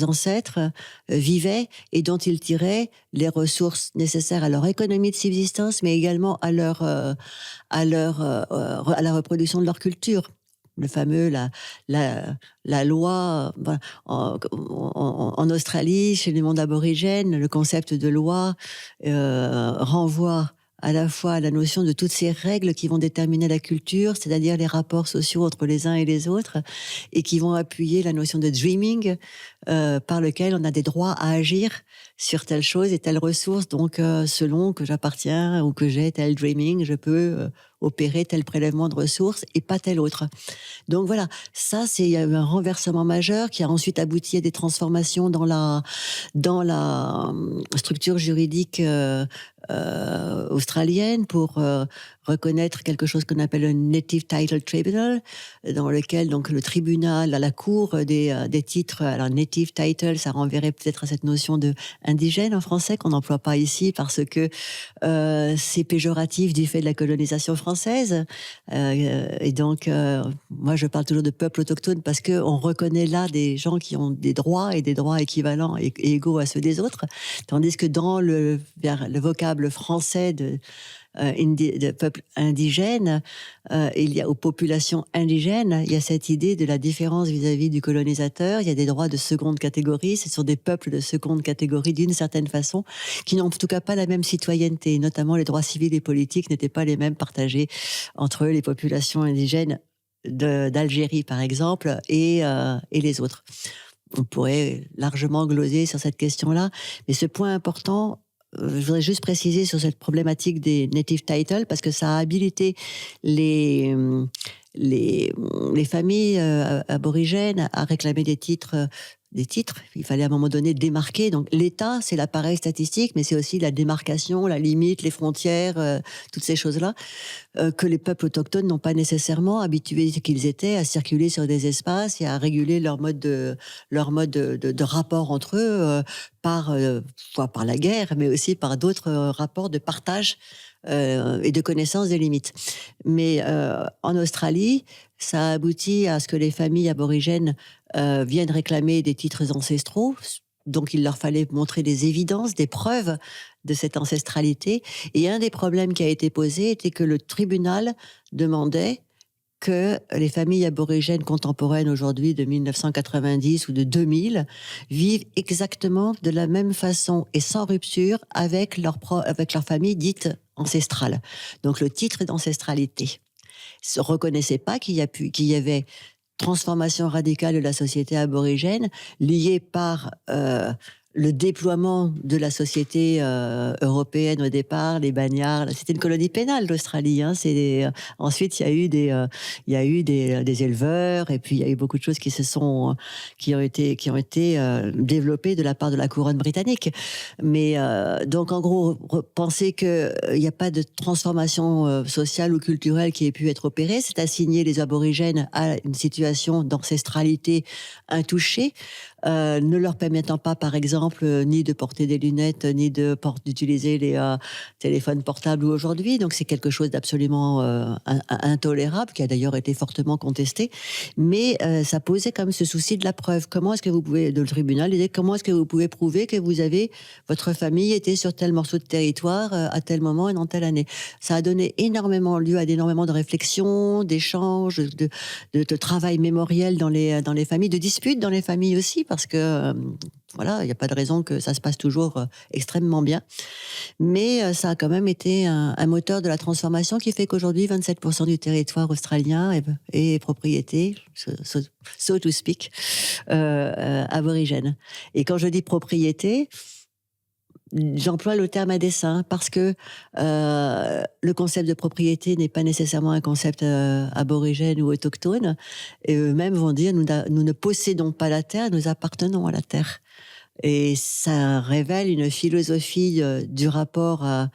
ancêtres vivaient et dont ils tiraient les ressources nécessaires à leur économie de subsistance, mais également à à la reproduction de leur culture. Le fameux, la loi, en Australie, chez les mondes aborigènes, le concept de loi renvoie à la fois à la notion de toutes ces règles qui vont déterminer la culture, c'est-à-dire les rapports sociaux entre les uns et les autres, et qui vont appuyer la notion de dreaming, par lequel on a des droits à agir sur telle chose et telle ressource. Donc, selon que j'appartiens ou que j'ai tel dreaming, je peux opérer tel prélèvement de ressources et pas tel autre. Donc voilà, ça c'est un renversement majeur qui a ensuite abouti à des transformations dans la structure juridique australienne pour reconnaître quelque chose qu'on appelle le Native Title Tribunal, dans lequel donc le tribunal, la cour des titres, alors Native Title, ça renverrait peut-être à cette notion de indigène en français qu'on n'emploie pas ici parce que c'est péjoratif du fait de la colonisation française. Et donc, moi je parle toujours de peuple autochtone parce qu'on reconnaît là des gens qui ont des droits et des droits équivalents et égaux à ceux des autres, tandis que dans le vocable français de peuple indigène, il y a aux populations indigènes, il y a cette idée de la différence vis-à-vis du colonisateur. Il y a des droits de seconde catégorie. Ce sont des peuples de seconde catégorie d'une certaine façon, qui n'ont en tout cas pas la même citoyenneté. Notamment les droits civils et politiques n'étaient pas les mêmes partagés entre les populations indigènes d'Algérie, par exemple, et les autres. On pourrait largement gloser sur cette question-là, mais ce point important je voudrais juste préciser sur cette problématique des native titles, parce que ça a habilité les, les, les familles aborigènes à réclamer des titres. Il fallait à un moment donné démarquer. Donc l'État, c'est l'appareil statistique, mais c'est aussi la démarcation, la limite, les frontières, toutes ces choses-là, que les peuples autochtones n'ont pas nécessairement habitués qu'ils étaient à circuler sur des espaces et à réguler leur mode de rapport entre eux, soit par la guerre, mais aussi par d'autres rapports de partage et de connaissance des limites. Mais en Australie, ça a abouti à ce que les familles aborigènes viennent réclamer des titres ancestraux. Donc, il leur fallait montrer des évidences, des preuves de cette ancestralité. Et un des problèmes qui a été posé était que le tribunal demandait que les familles aborigènes contemporaines aujourd'hui de 1990 ou de 2000 vivent exactement de la même façon et sans rupture avec leur famille dite ancestrale. Donc, le titre d'ancestralité ne reconnaissait pas qu'il y avait transformation radicale de la société aborigène liée par le déploiement de la société européenne au départ, les bagnards. C'était une colonie pénale, l'Australie. Hein. Ensuite, il y a eu des éleveurs, et puis il y a eu beaucoup de choses qui ont été développées de la part de la couronne britannique. Mais donc, en gros, penser qu'il n'y a pas de transformation sociale ou culturelle qui ait pu être opérée, c'est assigner les aborigènes à une situation d'ancestralité intouchée, ne leur permettant pas, par exemple, ni de porter des lunettes, ni d'utiliser les téléphones portables aujourd'hui. Donc, c'est quelque chose d'absolument intolérable, qui a d'ailleurs été fortement contesté. Mais ça posait comme ce souci de la preuve. Comment est-ce que vous pouvez, le tribunal disait, comment est-ce que vous pouvez prouver que votre famille était sur tel morceau de territoire à tel moment et dans telle année? Ça a donné énormément lieu à énormément de réflexions, d'échanges, de travail mémoriel dans les familles, de disputes dans les familles aussi, parce que voilà, il n'y a pas de raison que ça se passe toujours extrêmement bien. Mais ça a quand même été un moteur de la transformation qui fait qu'aujourd'hui, 27% du territoire australien est propriété, so to speak, aborigène. Et quand je dis propriété, j'emploie le terme à dessein parce que le concept de propriété n'est pas nécessairement un concept aborigène ou autochtone. Et eux-mêmes vont dire nous ne possédons pas la terre, nous appartenons à la terre. Et ça révèle une philosophie du rapport à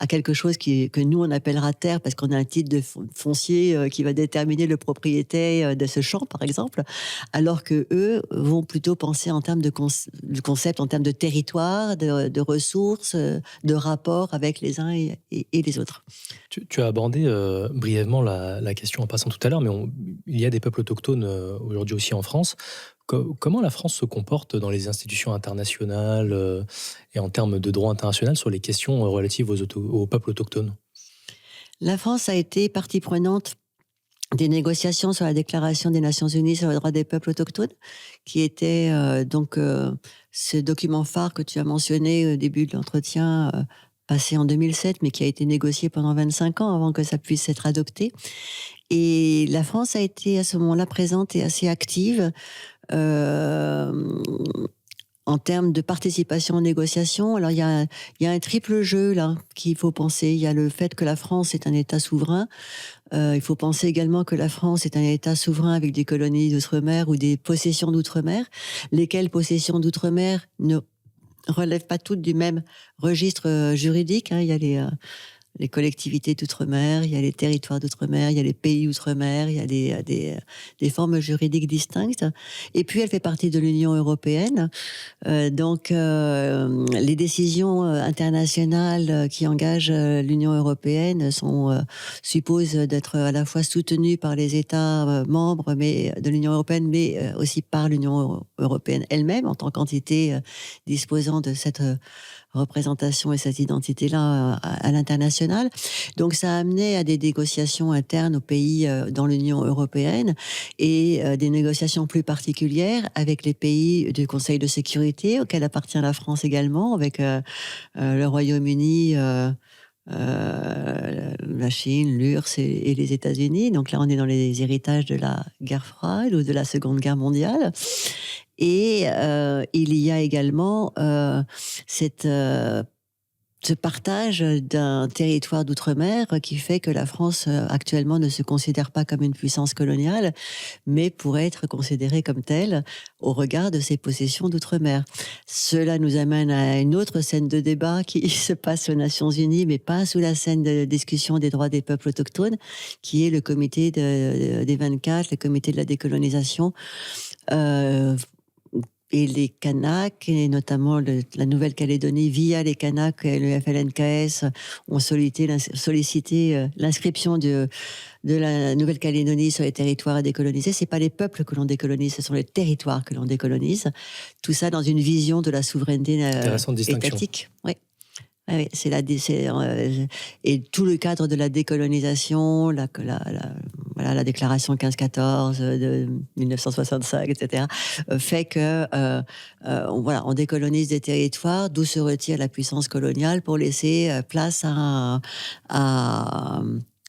quelque chose que nous on appellera terre parce qu'on a un titre de foncier qui va déterminer le propriétaire de ce champ par exemple, alors que eux vont plutôt penser en termes du concept, en termes de territoire, de ressources, de rapport avec les uns et les autres. Tu as abordé brièvement la question en passant tout à l'heure, mais il y a des peuples autochtones aujourd'hui aussi en France. Comment la France se comporte dans les institutions internationales et en termes de droit international sur les questions relatives aux peuples autochtones? La France a été partie prenante des négociations sur la Déclaration des Nations Unies sur les droits des peuples autochtones, qui était ce document phare que tu as mentionné au début de l'entretien, passé en 2007, mais qui a été négocié pendant 25 ans avant que ça puisse être adopté. Et la France a été à ce moment-là présente et assez active en termes de participation aux négociations. Alors, il y a un triple jeu là qu'il faut penser. Il y a le fait que la France est un État souverain. Il faut penser également que la France est un État souverain avec des colonies d'outre-mer ou des possessions d'outre-mer, lesquelles possessions d'outre-mer ne relèvent pas toutes du même registre juridique. Hein. Il y a les collectivités d'outre-mer, il y a les territoires d'outre-mer, il y a les pays d'outre-mer, il y a des formes juridiques distinctes. Et puis, elle fait partie de l'Union européenne. Donc, les décisions internationales qui engagent l'Union européenne supposent d'être à la fois soutenues par les États membres de l'Union européenne, mais aussi par l'Union européenne elle-même, en tant qu'entité disposant de cette représentation et cette identité-là à l'international. Donc ça a amené à des négociations internes aux pays dans l'Union européenne et des négociations plus particulières avec les pays du Conseil de sécurité, auquel appartient la France également, avec le Royaume-Uni, la Chine, l'URSS et les États-Unis. Donc là, on est dans les héritages de la guerre froide ou de la Seconde Guerre mondiale. Et il y a également cette ce partage d'un territoire d'outre-mer qui fait que la France actuellement ne se considère pas comme une puissance coloniale, mais pourrait être considérée comme telle au regard de ses possessions d'outre-mer. Cela nous amène à une autre scène de débat qui se passe aux Nations Unies, mais pas sous la scène de discussion des droits des peuples autochtones, qui est le comité des 24, le comité de la décolonisation. Euh, et les Kanaks, et notamment la Nouvelle-Calédonie, via les Kanaks et le FLNKS, ont sollicité l'inscription de la Nouvelle-Calédonie sur les territoires à décoloniser. C'est pas les peuples que l'on décolonise, ce sont les territoires que l'on décolonise. Tout ça dans une vision de la souveraineté Intéressante distinction. étatique. Oui. Oui, et tout le cadre de la décolonisation, voilà, la déclaration 1514 de 1965, etc., fait que voilà, on décolonise des territoires d'où se retire la puissance coloniale pour laisser place à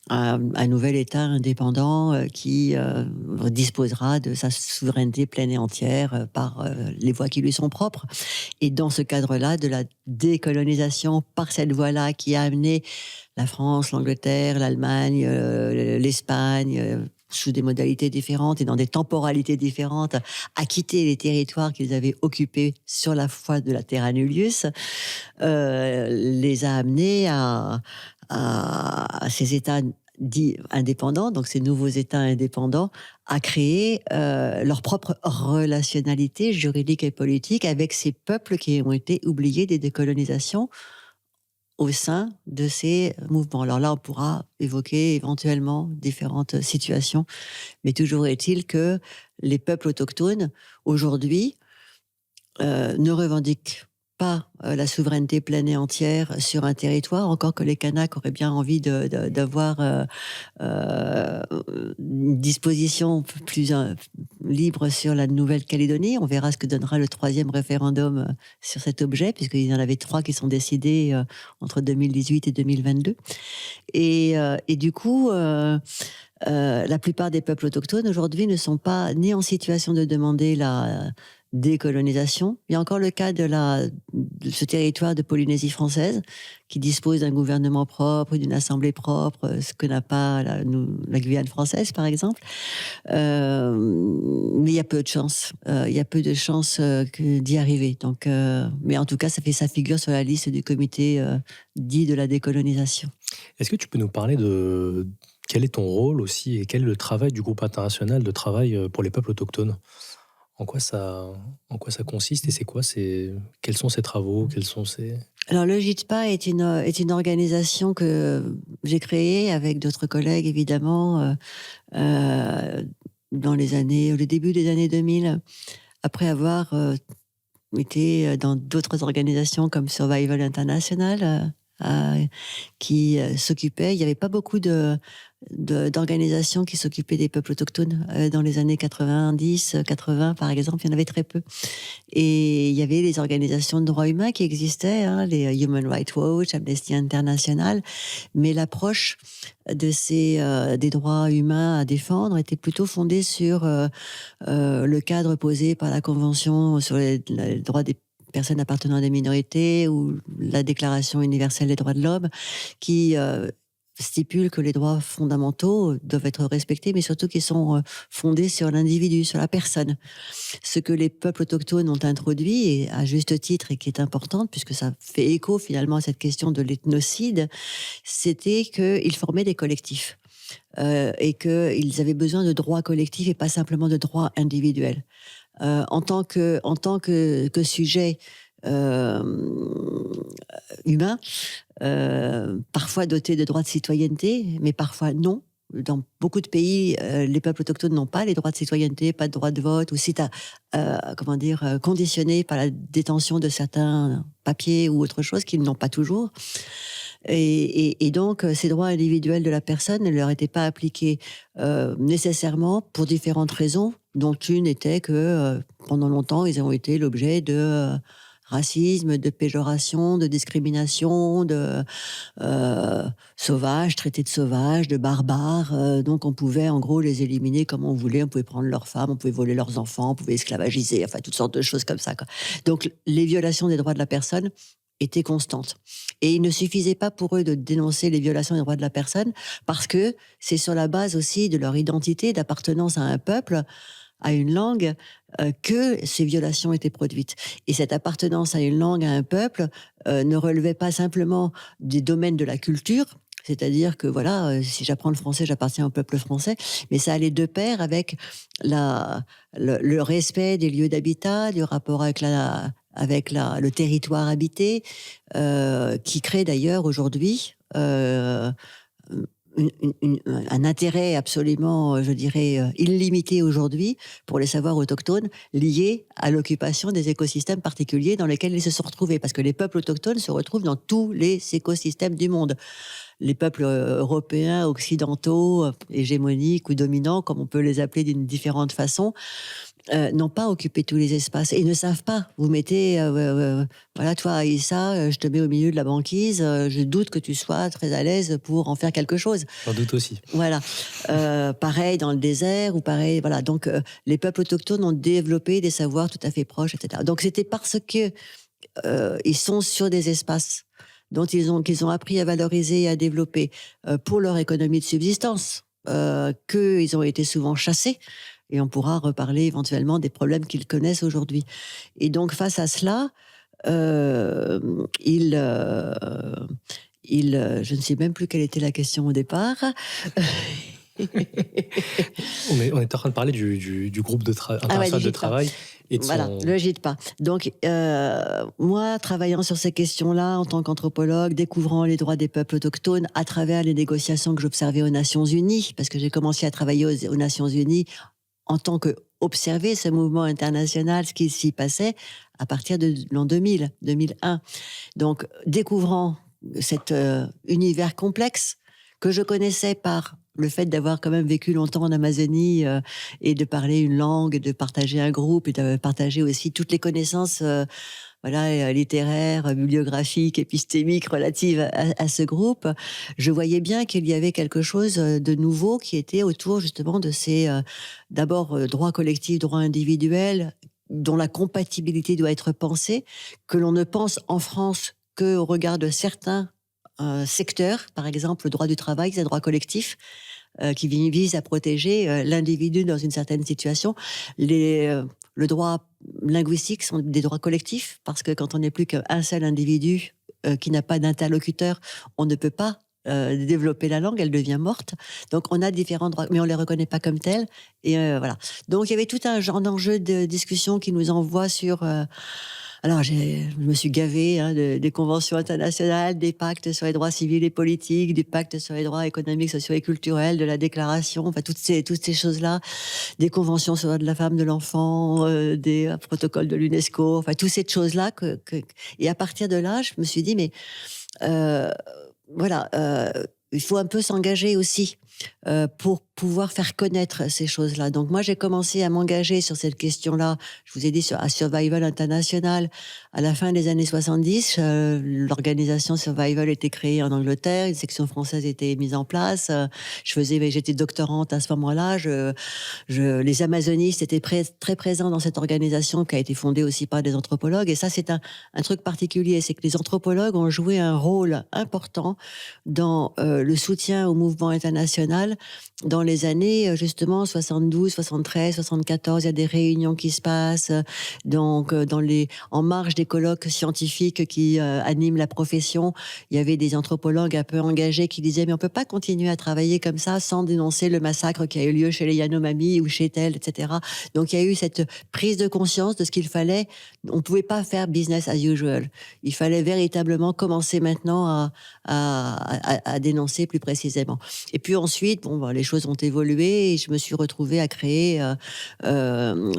un nouvel État indépendant qui disposera de sa souveraineté pleine et entière par les voies qui lui sont propres. Et dans ce cadre-là, de la décolonisation par cette voie-là qui a amené la France, l'Angleterre, l'Allemagne, l'Espagne, sous des modalités différentes et dans des temporalités différentes, à quitter les territoires qu'ils avaient occupés sur la foi de la Terra Nullius, les a amenés à ces États dits indépendants, donc ces nouveaux États indépendants, à créer leur propre relationnalité juridique et politique avec ces peuples qui ont été oubliés des décolonisations au sein de ces mouvements. Alors là, on pourra évoquer éventuellement différentes situations, mais toujours est-il que les peuples autochtones, aujourd'hui, ne revendiquent pas la souveraineté pleine et entière sur un territoire, encore que les Kanaks auraient bien envie d'avoir une disposition plus libre sur la Nouvelle-Calédonie. On verra ce que donnera le 3e référendum sur cet objet, puisqu'il y en avait 3 qui sont décidés entre 2018 et 2022. Et du coup, la plupart des peuples autochtones aujourd'hui ne sont pas ni en situation de demander la décolonisation. Il y a encore le cas de ce territoire de Polynésie française qui dispose d'un gouvernement propre, d'une assemblée propre, ce que n'a pas la Guyane française, par exemple. Mais il y a peu de chance. Il y a peu de chances d'y arriver. Donc, mais en tout cas, ça figure sur la liste du comité dit de la décolonisation. Est-ce que tu peux nous parler de quel est ton rôle aussi et quel est le travail du groupe international de travail pour les peuples autochtones ? En quoi ça consiste et quels sont ces travaux, Alors le GITPA est une organisation que j'ai créée avec d'autres collègues évidemment dans le début des années 2000, après avoir été dans d'autres organisations comme Survival International qui s'occupait. Il n'y avait pas beaucoup d'organisations qui s'occupaient des peuples autochtones dans les années 90, 80 par exemple, il y en avait très peu. Et il y avait les organisations de droits humains qui existaient, hein, les Human Rights Watch, Amnesty International, mais l'approche des droits humains à défendre était plutôt fondée sur le cadre posé par la Convention sur les droits des personnes appartenant à des minorités ou la Déclaration universelle des droits de l'homme qui stipule que les droits fondamentaux doivent être respectés, mais surtout qu'ils sont fondés sur l'individu, sur la personne. Ce que les peuples autochtones ont introduit, et à juste titre, et qui est importante, puisque ça fait écho finalement à cette question de l'ethnocide, c'était qu'ils formaient des collectifs. Et qu'ils avaient besoin de droits collectifs et pas simplement de droits individuels. En tant que sujet humain, parfois doté de droits de citoyenneté, mais parfois non. Dans beaucoup de pays, les peuples autochtones n'ont pas les droits de citoyenneté, pas de droit de vote, ou c'est conditionné par la détention de certains papiers ou autre chose qu'ils n'ont pas toujours. Et donc, ces droits individuels de la personne ne leur étaient pas appliqués nécessairement pour différentes raisons, dont une était que pendant longtemps, ils ont été l'objet de racisme, de péjoration, de discrimination, sauvages, traités de sauvages, de barbares. Donc on pouvait en gros les éliminer comme on voulait. On pouvait prendre leurs femmes, on pouvait voler leurs enfants, on pouvait esclavagiser, enfin toutes sortes de choses comme ça, quoi. Donc les violations des droits de la personne étaient constantes. Et il ne suffisait pas pour eux de dénoncer les violations des droits de la personne, parce que c'est sur la base aussi de leur identité, d'appartenance à un peuple, à une langue, que ces violations étaient produites. Et cette appartenance à une langue, à un peuple, ne relevait pas simplement des domaines de la culture, c'est-à-dire que voilà, si j'apprends le français, j'appartiens au peuple français, mais ça allait de pair avec le respect des lieux d'habitat, du rapport avec le territoire habité, qui crée d'ailleurs aujourd'hui un intérêt absolument, je dirais, illimité aujourd'hui pour les savoirs autochtones liés à l'occupation des écosystèmes particuliers dans lesquels ils se sont retrouvés. Parce que les peuples autochtones se retrouvent dans tous les écosystèmes du monde. Les peuples européens, occidentaux, hégémoniques ou dominants, comme on peut les appeler d'une différente façon, n'ont pas occupé tous les espaces et ne savent pas. Vous mettez, voilà, toi, Aïssa, je te mets au milieu de la banquise, je doute que tu sois très à l'aise pour en faire quelque chose. J'en doute aussi. Voilà. Pareil dans le désert, ou pareil, voilà. Donc, les peuples autochtones ont développé des savoirs tout à fait proches, etc. Donc, c'était parce que ils sont sur des espaces qu'ils ont appris à valoriser et à développer pour leur économie de subsistance, qu'ils ont été souvent chassés. Et on pourra reparler éventuellement des problèmes qu'ils connaissent aujourd'hui. Et donc, face à cela, je ne sais même plus quelle était la question au départ. On est en train de parler du groupe international de travail. Et de voilà, le GITPA. Donc, moi, travaillant sur ces questions-là en tant qu'anthropologue, découvrant les droits des peuples autochtones à travers les négociations que j'observais aux Nations Unies, parce que j'ai commencé à travailler aux Nations Unies en tant qu'observer ce mouvement international, ce qui s'y passait à partir de l'an 2000, 2001. Donc, découvrant cet univers complexe que je connaissais par le fait d'avoir quand même vécu longtemps en Amazonie et de parler une langue, de partager un groupe et de partager aussi toutes les connaissances littéraires, bibliographiques, épistémiques relatives à ce groupe, je voyais bien qu'il y avait quelque chose de nouveau qui était autour justement de ces, d'abord, droits collectifs, droits individuels, dont la compatibilité doit être pensée, que l'on ne pense en France qu'au regard de certains secteurs, par exemple le droit du travail, c'est un droit collectif, qui vise à protéger l'individu dans une certaine situation. Le droit linguistique sont des droits collectifs, parce que quand on n'est plus qu'un seul individu qui n'a pas d'interlocuteur, on ne peut pas développer la langue, elle devient morte. Donc on a différents droits, mais on les reconnaît pas comme tels. Et voilà. Donc il y avait tout un genre d'enjeu de discussion qui nous envoie sur... Alors, je me suis gavée des conventions internationales, des pactes sur les droits civils et politiques, des pactes sur les droits économiques, sociaux et culturels, de la déclaration, enfin toutes ces choses-là, des conventions sur les droits de la femme, de l'enfant, des protocoles de l'UNESCO, enfin toutes ces choses-là. Et à partir de là, je me suis dit, mais voilà, il faut un peu s'engager aussi pour pouvoir faire connaître ces choses-là. Donc moi, j'ai commencé à m'engager sur cette question-là. Je vous ai dit à Survival International à la fin des années 70. L'organisation Survival était créée en Angleterre, une section française était mise en place. J'étais doctorante à ce moment-là. Les amazonistes étaient très présents dans cette organisation qui a été fondée aussi par des anthropologues. Et ça, c'est un truc particulier, c'est que les anthropologues ont joué un rôle important dans le soutien au mouvement international dans les années, justement, 72, 73, 74. Il y a des réunions qui se passent, donc en marge des colloques scientifiques qui animent la profession. Il y avait des anthropologues un peu engagés qui disaient, mais on peut pas continuer à travailler comme ça sans dénoncer le massacre qui a eu lieu chez les Yanomami ou chez tel, etc. Donc il y a eu cette prise de conscience de ce qu'il fallait. On pouvait pas faire business as usual. Il fallait véritablement commencer maintenant à dénoncer plus précisément. Et puis ensuite, les choses ont évolué et je me suis retrouvée à créer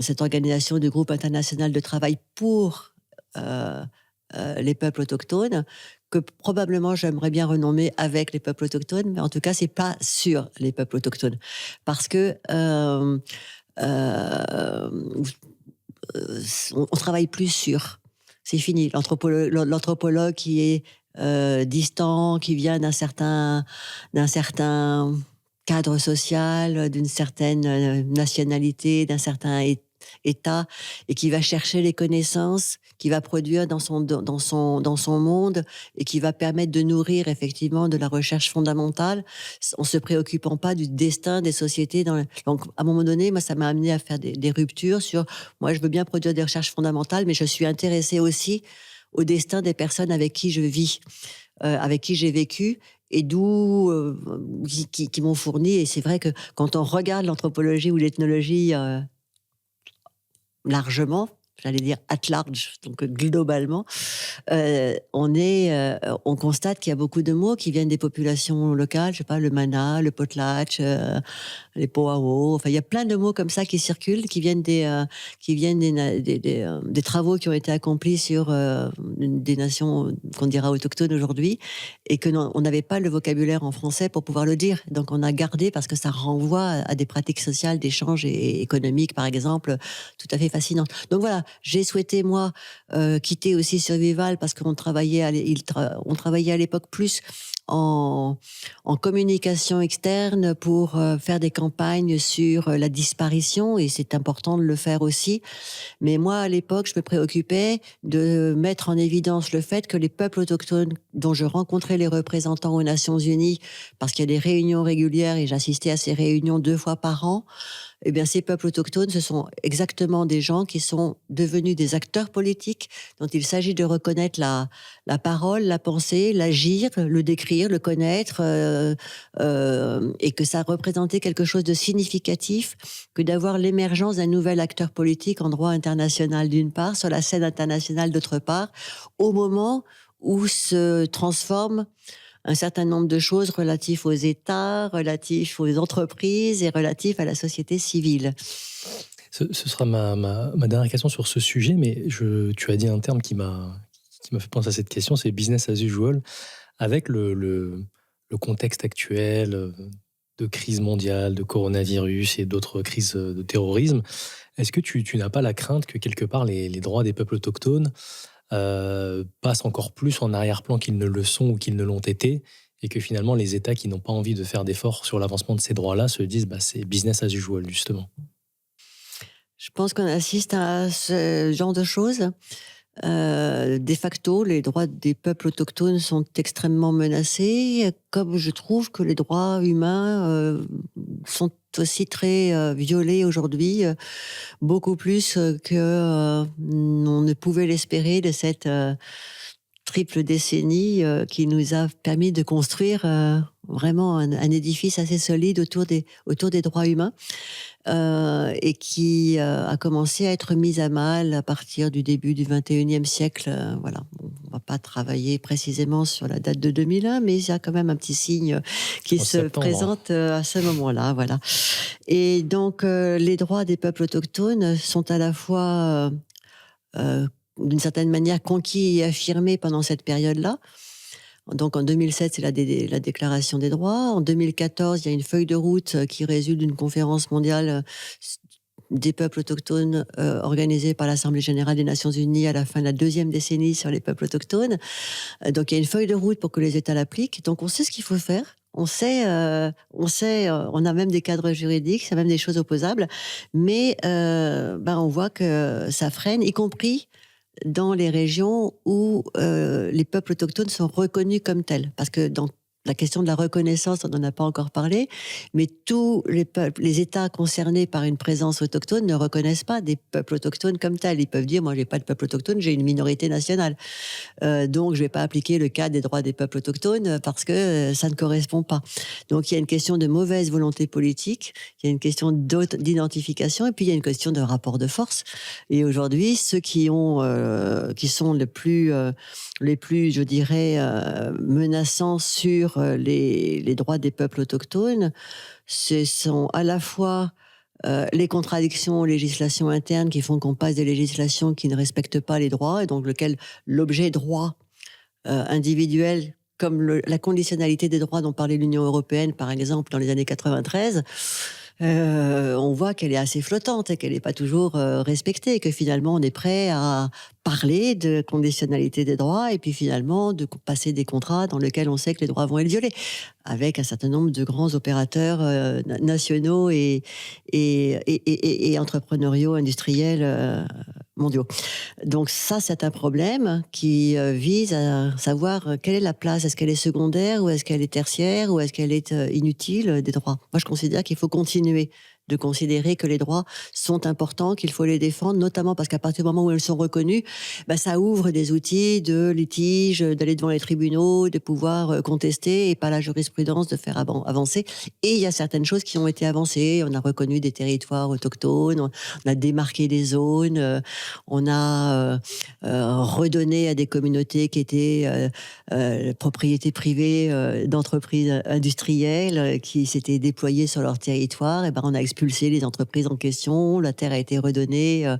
cette organisation du groupe international de travail pour les peuples autochtones, que probablement j'aimerais bien renommer avec les peuples autochtones, mais en tout cas, c'est pas sur les peuples autochtones. Parce que on travaille plus sur. C'est fini. L'anthropologue qui est distant, qui vient d'un certain cadre social, d'une certaine nationalité, d'un certain état, et qui va chercher les connaissances, qui va produire dans son monde, et qui va permettre de nourrir effectivement de la recherche fondamentale, en se préoccupant pas du destin des sociétés. Donc, à un moment donné, moi, ça m'a amené à faire des ruptures sur, moi, je veux bien produire des recherches fondamentales, mais je suis intéressée aussi au destin des personnes avec qui je vis, avec qui j'ai vécu, et qui m'ont fourni. Et c'est vrai que quand on regarde l'anthropologie ou l'ethnologie largement, j'allais dire at large, donc globalement, on constate qu'il y a beaucoup de mots qui viennent des populations locales, je sais pas, le mana, le potlatch, les poao, enfin il y a plein de mots comme ça qui circulent, qui viennent des travaux qui ont été accomplis sur des nations qu'on dira autochtones aujourd'hui, et que on n'avait pas le vocabulaire en français pour pouvoir le dire. Donc on a gardé, parce que ça renvoie à des pratiques sociales d'échange et économiques, par exemple, tout à fait fascinantes. Donc voilà, j'ai souhaité, moi, quitter aussi Survival, parce qu'on travaillait on travaillait à l'époque plus en, en communication externe pour faire des campagnes sur la disparition, et c'est important de le faire aussi. Mais moi, à l'époque, je me préoccupais de mettre en évidence le fait que les peuples autochtones, dont je rencontrais les représentants aux Nations Unies, parce qu'il y a des réunions régulières et j'assistais à ces réunions 2 fois par an, eh bien, ces peuples autochtones, ce sont exactement des gens qui sont devenus des acteurs politiques, dont il s'agit de reconnaître la parole, la pensée, l'agir, le décrire, le connaître, et que ça représentait quelque chose de significatif que d'avoir l'émergence d'un nouvel acteur politique en droit international d'une part, sur la scène internationale d'autre part, au moment où se transforment un certain nombre de choses relatifs aux États, relatifs aux entreprises et relatifs à la société civile. Ce sera ma dernière question sur ce sujet, mais tu as dit un terme qui m'a fait penser à cette question, c'est business as usual. Avec le contexte actuel de crise mondiale, de coronavirus et d'autres crises de terrorisme, est-ce que tu n'as pas la crainte que quelque part les droits des peuples autochtones passent encore plus en arrière-plan qu'ils ne le sont ou qu'ils ne l'ont été, et que finalement les États qui n'ont pas envie de faire d'efforts sur l'avancement de ces droits-là se disent bah, c'est business as usual, justement. Je pense qu'on assiste à ce genre de choses. De facto, les droits des peuples autochtones sont extrêmement menacés, comme je trouve que les droits humains sont aussi très violés aujourd'hui, beaucoup plus que on ne pouvait l'espérer de cette triple décennie qui nous a permis de construire vraiment un édifice assez solide autour des droits humains, et qui a commencé à être mise à mal à partir du début du XXIe siècle. Voilà. Bon, on ne va pas travailler précisément sur la date de 2001, mais il y a quand même un petit signe qui En se septembre. présente à ce moment-là. Voilà. Et donc, les droits des peuples autochtones sont à la fois, d'une certaine manière, conquis et affirmés pendant cette période-là. Donc en 2007, c'est la Déclaration des droits. En 2014, il y a une feuille de route qui résulte d'une conférence mondiale des peuples autochtones organisée par l'Assemblée générale des Nations unies à la fin de la 2e décennie sur les peuples autochtones. Donc il y a une feuille de route pour que les États l'appliquent. Donc on sait ce qu'il faut faire. On sait, on a même des cadres juridiques, c'est même des choses opposables, mais on voit que ça freine, y compris dans les régions où les peuples autochtones sont reconnus comme tels. Parce que dans la question de la reconnaissance, on n'en a pas encore parlé, mais tous les peuples, les États concernés par une présence autochtone ne reconnaissent pas des peuples autochtones comme tels. Ils peuvent dire, moi, j'ai pas de peuple autochtone, j'ai une minorité nationale. Donc, je vais pas appliquer le cadre des droits des peuples autochtones parce que ça ne correspond pas. Donc, il y a une question de mauvaise volonté politique, il y a une question d'identification, et puis il y a une question de rapport de force. Et aujourd'hui, ceux qui sont les plus, je dirais, menaçants sur les droits des peuples autochtones, ce sont à la fois les contradictions aux législations internes qui font qu'on passe des législations qui ne respectent pas les droits, et donc l'objet droit individuel, comme la conditionnalité des droits dont parlait l'Union européenne, par exemple, dans les années 93, On voit qu'elle est assez flottante et qu'elle n'est pas toujours respectée, et que finalement on est prêt à parler de conditionnalité des droits et puis finalement de passer des contrats dans lesquels on sait que les droits vont être violés, avec un certain nombre de grands opérateurs nationaux et entrepreneuriaux, industriels mondiaux. Donc ça, c'est un problème qui vise à savoir quelle est la place. Est-ce qu'elle est secondaire ou est-ce qu'elle est tertiaire ou est-ce qu'elle est inutile des droits. Moi, je considère qu'il faut continuer de considérer que les droits sont importants, qu'il faut les défendre, notamment parce qu'à partir du moment où ils sont reconnus, ça ouvre des outils de litige, d'aller devant les tribunaux, de pouvoir contester et par la jurisprudence de faire avancer. Et il y a certaines choses qui ont été avancées. On a reconnu des territoires autochtones, on a démarqué des zones, on a redonné à des communautés qui étaient propriété privée d'entreprises industrielles qui s'étaient déployées sur leur territoire. Et on a expulsé les entreprises en question, la terre a été redonnée.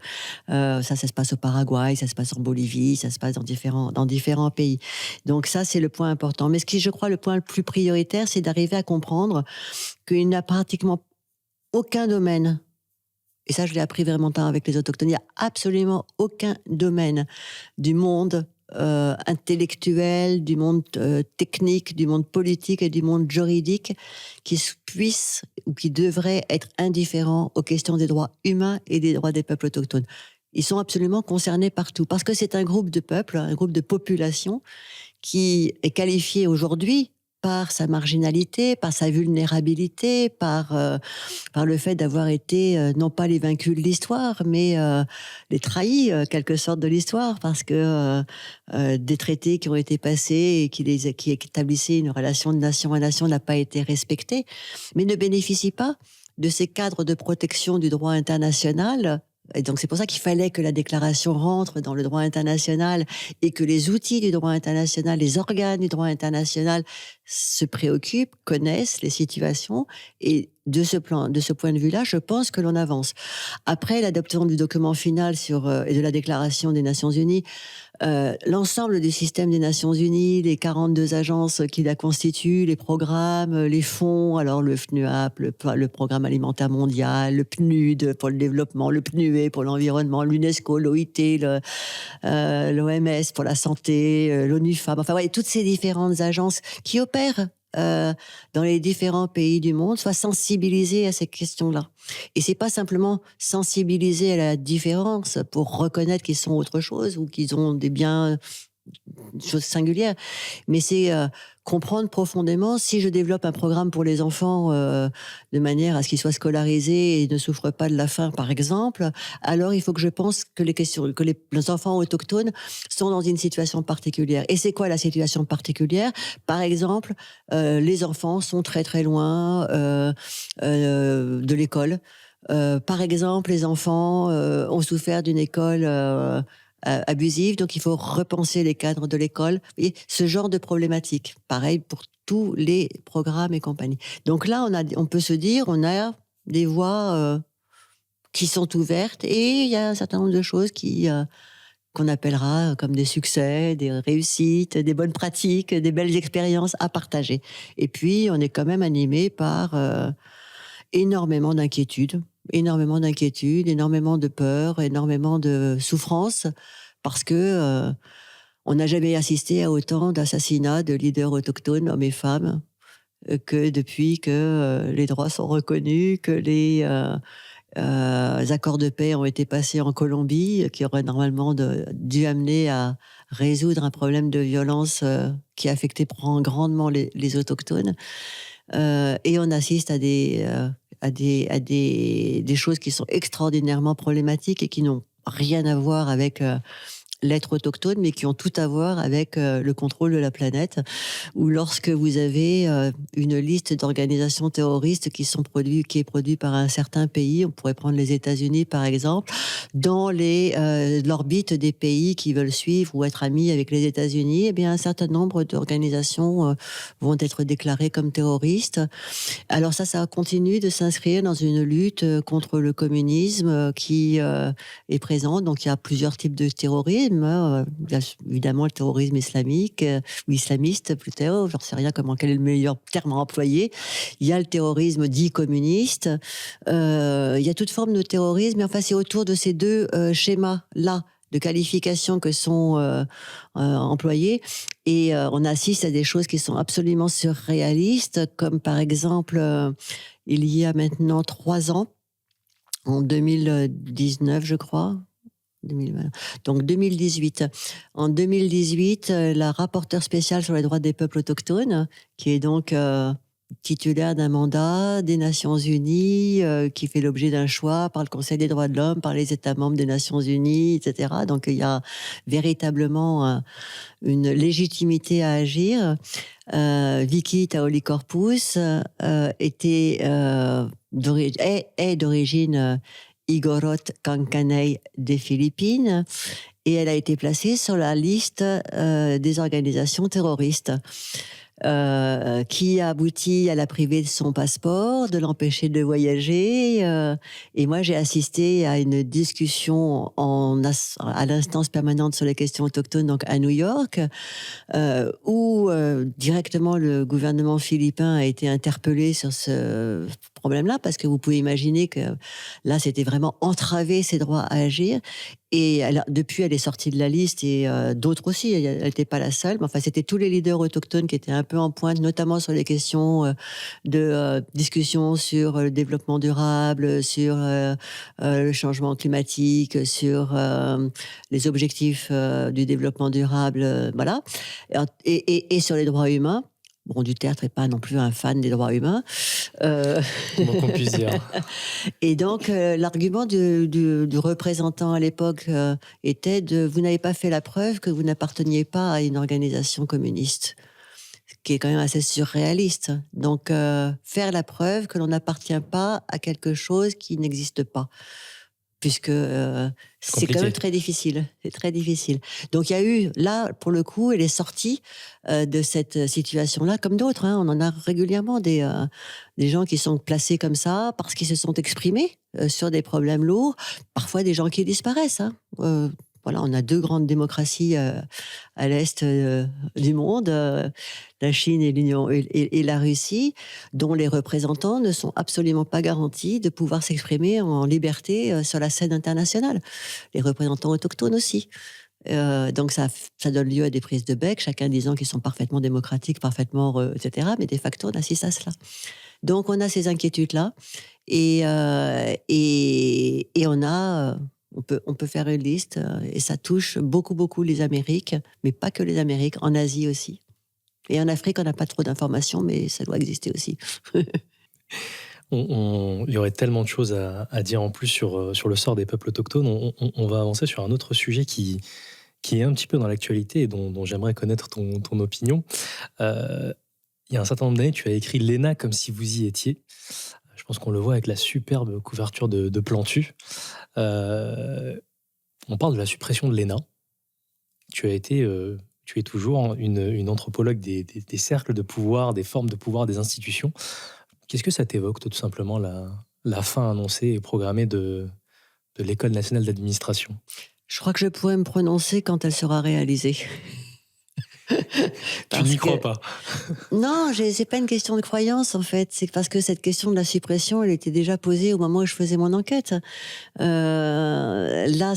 Ça se passe au Paraguay, ça se passe en Bolivie, ça se passe dans différents pays. Donc ça, c'est le point important. Mais ce qui, je crois, le point le plus prioritaire, c'est d'arriver à comprendre qu'il n'y a pratiquement aucun domaine, et ça, je l'ai appris vraiment tard avec les autochtones, il n'y a absolument aucun domaine du monde intellectuel, du monde technique, du monde politique et du monde juridique qui puisse ou qui devrait être indifférent aux questions des droits humains et des droits des peuples autochtones. Ils sont absolument concernés partout parce que c'est un groupe de peuples, un groupe de population qui est qualifié aujourd'hui par sa marginalité, par sa vulnérabilité, par le fait d'avoir été non pas les vaincus de l'histoire, mais les trahis, quelque sorte, de l'histoire, parce que des traités qui ont été passés et qui établissaient une relation de nation à nation n'a pas été respectés, mais ne bénéficient pas de ces cadres de protection du droit international. Et donc c'est pour ça qu'il fallait que la déclaration rentre dans le droit international et que les outils du droit international, les organes du droit international se préoccupent, connaissent les situations. Et de ce point de vue-là, je pense que l'on avance. Après l'adoption du document final et de la déclaration des Nations Unies, l'ensemble du système des Nations Unies, les 42 agences qui la constituent, les programmes, les fonds, alors le FNUAP, le Programme alimentaire mondial, le PNUD pour le développement, le PNUE pour l'environnement, l'UNESCO, l'OIT, l'OMS pour la santé, l'ONU-FAM, enfin ouais, toutes ces différentes agences qui opèrent dans les différents pays du monde, soient sensibilisés à ces questions-là. Et c'est pas simplement sensibiliser à la différence pour reconnaître qu'ils sont autre chose ou qu'ils ont des biens, choses singulières, mais c'est comprendre profondément. Si je développe un programme pour les enfants de manière à ce qu'ils soient scolarisés et ne souffrent pas de la faim, par exemple, alors il faut que je pense que les enfants autochtones sont dans une situation particulière. Et c'est quoi la situation particulière? Par exemple, les enfants sont très très loin de l'école. Par exemple, les enfants ont souffert d'une école abusive, donc il faut repenser les cadres de l'école. Et ce genre de problématique, pareil pour tous les programmes et compagnie. Donc là, on peut se dire, on a des voies qui sont ouvertes et il y a un certain nombre de choses qu'on appellera comme des succès, des réussites, des bonnes pratiques, des belles expériences à partager. Et puis, on est quand même animé par énormément d'inquiétudes, énormément de peur, énormément de souffrance, parce que on n'a jamais assisté à autant d'assassinats de leaders autochtones, hommes et femmes, que depuis que les droits sont reconnus, que les accords de paix ont été passés en Colombie, qui auraient normalement dû amener à résoudre un problème de violence qui affectait grandement les autochtones. Et on assiste à des choses qui sont extraordinairement problématiques et qui n'ont rien à voir avec l'être autochtone, mais qui ont tout à voir avec le contrôle de la planète, où lorsque vous avez une liste d'organisations terroristes qui est produite par un certain pays, on pourrait prendre les États-Unis par exemple, dans l'orbite des pays qui veulent suivre ou être amis avec les États-Unis, eh bien un certain nombre d'organisations vont être déclarées comme terroristes. Alors ça continue de s'inscrire dans une lutte contre le communisme qui est présente. Donc il y a plusieurs types de terrorisme. terrorisme. Il y a évidemment le terrorisme islamique, ou islamiste plutôt, j'en sais rien quel est le meilleur terme à employer. Il y a le terrorisme dit communiste. Il y a toute forme de terrorisme, mais enfin c'est autour de ces deux schémas-là de qualification que sont employés. Et on assiste à des choses qui sont absolument surréalistes, comme par exemple, il y a maintenant 3 ans, en 2019, je crois. 2020. Donc 2018. En 2018, la rapporteure spéciale sur les droits des peuples autochtones, qui est donc titulaire d'un mandat des Nations Unies, qui fait l'objet d'un choix par le Conseil des droits de l'homme, par les États membres des Nations Unies, etc. Donc il y a véritablement une légitimité à agir. Vicky Taoli-Corpus est d'origine Igorot Kankanei des Philippines, et elle a été placée sur la liste des organisations terroristes, qui a abouti à la priver de son passeport, de l'empêcher de voyager. Et moi, j'ai assisté à une discussion à l'instance permanente sur les questions autochtones, donc à New York, où directement le gouvernement philippin a été interpellé sur ce problème-là, parce que vous pouvez imaginer que là, c'était vraiment entraver ses droits à agir. Et depuis, elle est sortie de la liste, et d'autres aussi. Elle n'était pas la seule. Mais enfin, c'était tous les leaders autochtones qui étaient un peu en pointe, notamment sur les questions de discussion sur le développement durable, sur le changement climatique, sur les objectifs du développement durable, voilà. Et sur les droits humains. Bon, Duterte n'est pas non plus un fan des droits humains. Comment qu'on puisse dire. Et donc, l'argument du représentant à l'époque était vous n'avez pas fait la preuve que vous n'apparteniez pas à une organisation communiste, ce qui est quand même assez surréaliste. Donc, faire la preuve que l'on n'appartient pas à quelque chose qui n'existe pas, puisque c'est quand même très difficile. C'est très difficile. Donc, il y a eu, là, pour le coup, elle est sortie de cette situation-là, comme d'autres. On en a régulièrement des gens qui sont placés comme ça parce qu'ils se sont exprimés sur des problèmes lourds. Parfois, des gens qui disparaissent. Voilà, on a 2 grandes démocraties à l'est du monde, la Chine et la Russie, dont les représentants ne sont absolument pas garantis de pouvoir s'exprimer en liberté sur la scène internationale. Les représentants autochtones aussi. Donc ça donne lieu à des prises de bec, chacun disant qu'ils sont parfaitement démocratiques, parfaitement, etc. Mais de facto, on assiste à cela. Donc on a ces inquiétudes-là, et on a... On peut faire une liste, et ça touche beaucoup, beaucoup les Amériques, mais pas que les Amériques, en Asie aussi. Et en Afrique, on n'a pas trop d'informations, mais ça doit exister aussi. Il y aurait tellement de choses à dire en plus sur le sort des peuples autochtones. On va avancer sur un autre sujet qui est un petit peu dans l'actualité et dont j'aimerais connaître ton opinion. Il y a un certain nombre d'années, tu as écrit l'ENA comme si vous y étiez. Je pense qu'on le voit avec la superbe couverture de Plantu. On parle de la suppression de l'ENA. Tu es toujours une anthropologue des cercles de pouvoir, des formes de pouvoir, des institutions. Qu'est-ce que ça t'évoque, tout simplement, la fin annoncée et programmée de l'École nationale d'administration? Je crois que je pourrais me prononcer quand elle sera réalisée. Tu n'y crois pas? Non, c'est pas une question de croyance, en fait. C'est parce que cette question de la suppression, elle était déjà posée au moment où je faisais mon enquête. Là,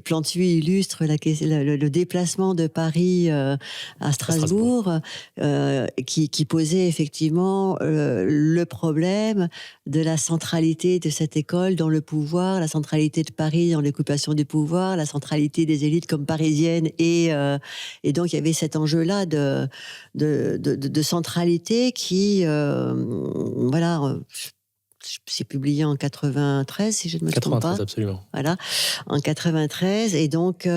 Plantu illustre le déplacement de Paris à Strasbourg, qui posait effectivement le problème de la centralité de cette école dans le pouvoir, la centralité de Paris dans l'occupation du pouvoir, la centralité des élites comme parisiennes, et donc il y avait cet enjeu-là de centralité qui, voilà, c'est publié en 93, si je ne me trompe pas. 93, absolument. Voilà, en 93, et donc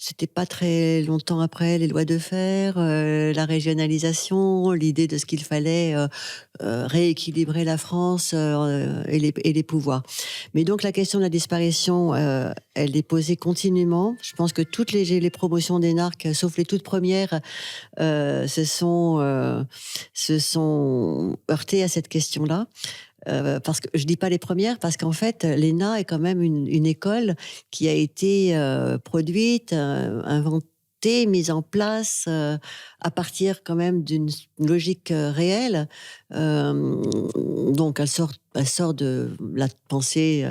c'était pas très longtemps après les lois de fer, la régionalisation, l'idée de ce qu'il fallait rééquilibrer la France et les pouvoirs. Mais donc la question de la disparition, elle est posée continuellement. Je pense que toutes les promotions d'énarques, sauf les toutes premières, se sont heurtées à cette question-là. parce que je dis pas les premières, parce qu'en fait, l'ENA est quand même une école qui a été produite, inventée, mise en place à partir quand même d'une logique réelle. Donc, elle sort de la pensée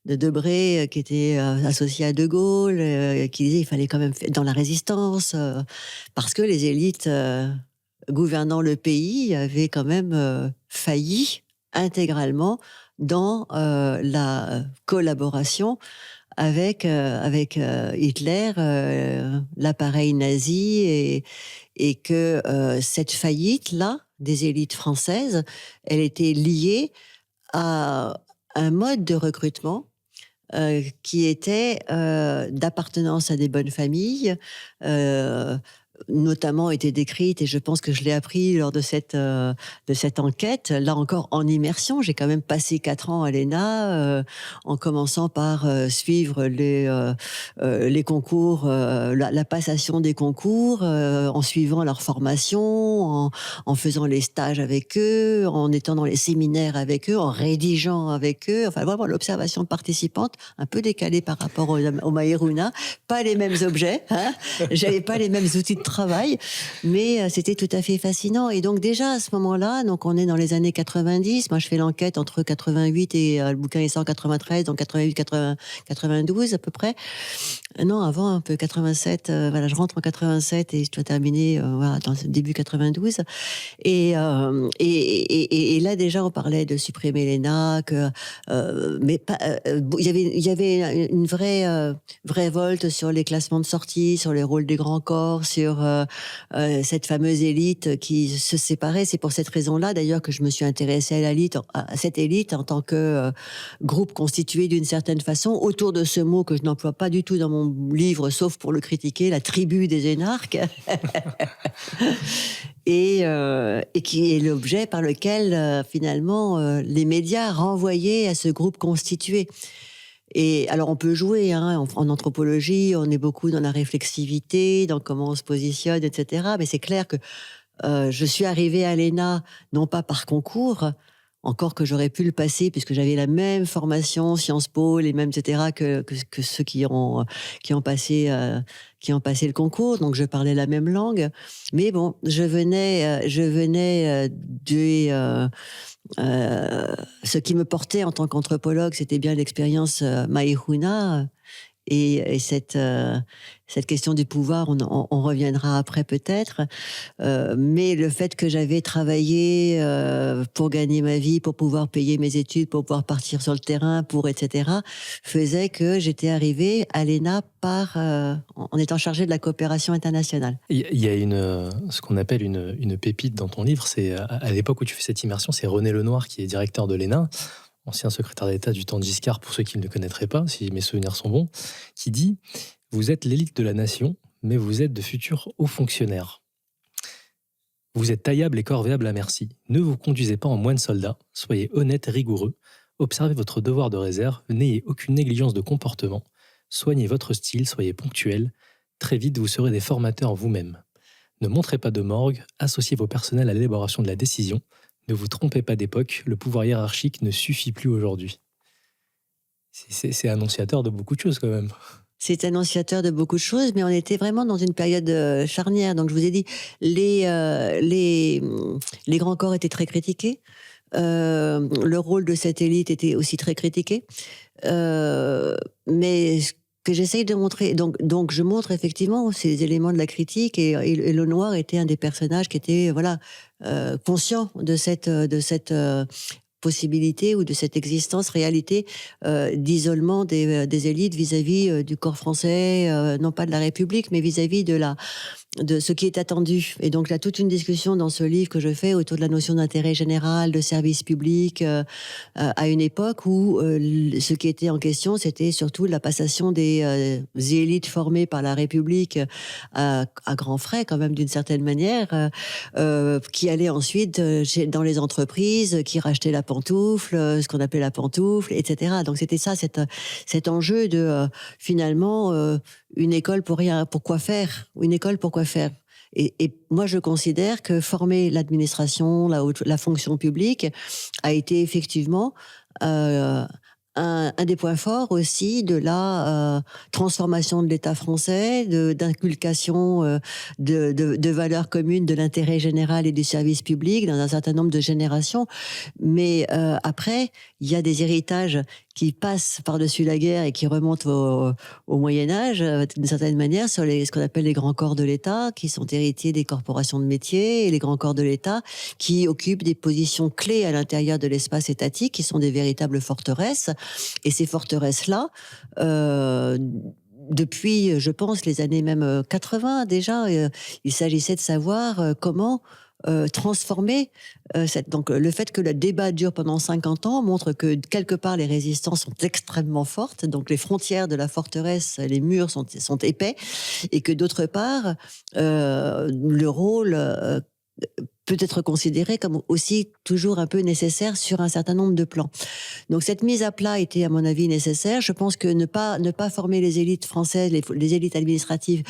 de Debré, qui était associé à De Gaulle, qui disait qu'il fallait quand même faire dans la résistance, parce que les élites gouvernant le pays avaient quand même failli intégralement dans la collaboration avec Hitler, l'appareil nazi, et que cette faillite-là des élites françaises, elle était liée à un mode de recrutement qui était d'appartenance à des bonnes familles, euh, notamment était décrite, et je pense que je l'ai appris lors de cette enquête, là encore en immersion. J'ai quand même passé 4 ans à l'ENA, en commençant par suivre les concours, la passation des concours, en suivant leur formation, en faisant les stages avec eux, en étant dans les séminaires avec eux, en rédigeant avec eux, enfin vraiment l'observation participante, un peu décalée par rapport au Maïrouna, pas les mêmes objets, hein, j'avais pas les mêmes outils de travail, mais c'était tout à fait fascinant. Et donc déjà à ce moment-là, donc on est dans les années 90, moi je fais l'enquête entre 88 et le bouquin est sorti en 93, donc 88, 80, 92 à peu près. Non, avant un peu 87, voilà, je rentre en 87 et je dois terminer voilà, dans le début 92. Et là déjà on parlait de supprimer l'ENA, mais pas, il y avait une vraie volte sur les classements de sortie, sur les rôles des grands corps, sur cette fameuse élite qui se séparait. C'est pour cette raison-là d'ailleurs que je me suis intéressée à cette élite en tant que groupe constitué d'une certaine façon autour de ce mot que je n'emploie pas du tout dans mon livre, sauf pour le critiquer, la tribu des énarques. Et qui est l'objet par lequel finalement les médias renvoyaient à ce groupe constitué. Et alors on peut jouer en anthropologie, on est beaucoup dans la réflexivité, dans comment on se positionne, etc. Mais c'est clair que je suis arrivée à l'ENA non pas par concours, encore que j'aurais pu le passer puisque j'avais la même formation Sciences Po, les mêmes, etc. que ceux qui ont passé le concours, donc je parlais la même langue. Mais bon, je venais ce qui me portait en tant qu'anthropologue, c'était bien l'expérience Maïhouna, et cette question du pouvoir, on reviendra après peut-être. Mais le fait que j'avais travaillé pour gagner ma vie, pour pouvoir payer mes études, pour pouvoir partir sur le terrain, etc., faisait que j'étais arrivée à l'ENA en étant chargée de la coopération internationale. Il y a ce qu'on appelle une pépite dans ton livre, c'est à l'époque où tu fais cette immersion, c'est René Lenoir qui est directeur de l'ENA, ancien secrétaire d'État du temps de Giscard, pour ceux qui ne le connaîtraient pas, si mes souvenirs sont bons, qui dit « Vous êtes l'élite de la nation, mais vous êtes de futurs hauts fonctionnaires. Vous êtes taillables et corvéables à merci. Ne vous conduisez pas en moine soldat, soyez honnêtes et rigoureux, observez votre devoir de réserve, n'ayez aucune négligence de comportement, soignez votre style, soyez ponctuels, très vite vous serez des formateurs vous-même. Ne montrez pas de morgue, associez vos personnels à l'élaboration de la décision. Ne vous trompez pas d'époque, le pouvoir hiérarchique ne suffit plus aujourd'hui. » C'est annonciateur de beaucoup de choses quand même. C'est annonciateur de beaucoup de choses, mais on était vraiment dans une période charnière. Donc je vous ai dit, les grands corps étaient très critiqués. Le rôle de cette élite était aussi très critiqué. Mais ce que j'essaye de montrer, donc je montre effectivement ces éléments de la critique, et Lenoir était un des personnages qui était conscient de cette possibilité ou de cette existence, réalité d'isolement des élites vis-à-vis du corps français, non pas de la République, mais vis-à-vis de ce qui est attendu. Et donc, il y a toute une discussion dans ce livre que je fais autour de la notion d'intérêt général, de service public, à une époque où ce qui était en question, c'était surtout la passation des élites formées par la République à grands frais, quand même, d'une certaine manière, qui allaient ensuite dans les entreprises, qui rachetaient la pantoufle, ce qu'on appelait la pantoufle, etc. Donc, c'était ça, cet enjeu de, finalement, une école pour rien, pour quoi faire ? Une école pour quoi faire ? Et moi, je considère que former l'administration, la fonction publique, a été effectivement euh, un des points forts aussi de la transformation de l'État français, d'inculcation de valeurs communes, de l'intérêt général et du service public dans un certain nombre de générations. Mais après, il y a des héritages qui passent par-dessus la guerre et qui remontent au Moyen Âge, d'une certaine manière, sur ce qu'on appelle les grands corps de l'État, qui sont héritiers des corporations de métiers, et les grands corps de l'État qui occupent des positions clés à l'intérieur de l'espace étatique, qui sont des véritables forteresses. Et ces forteresses-là, depuis, je pense, les années même 80 déjà, il s'agissait de savoir comment transformer donc le fait que le débat dure pendant 50 ans montre que quelque part les résistances sont extrêmement fortes, donc les frontières de la forteresse, les murs sont épais, et que d'autre part le rôle peut être considéré comme aussi toujours un peu nécessaire sur un certain nombre de plans. Donc cette mise à plat était à mon avis nécessaire. Je pense que ne pas former les élites françaises, les élites administratives,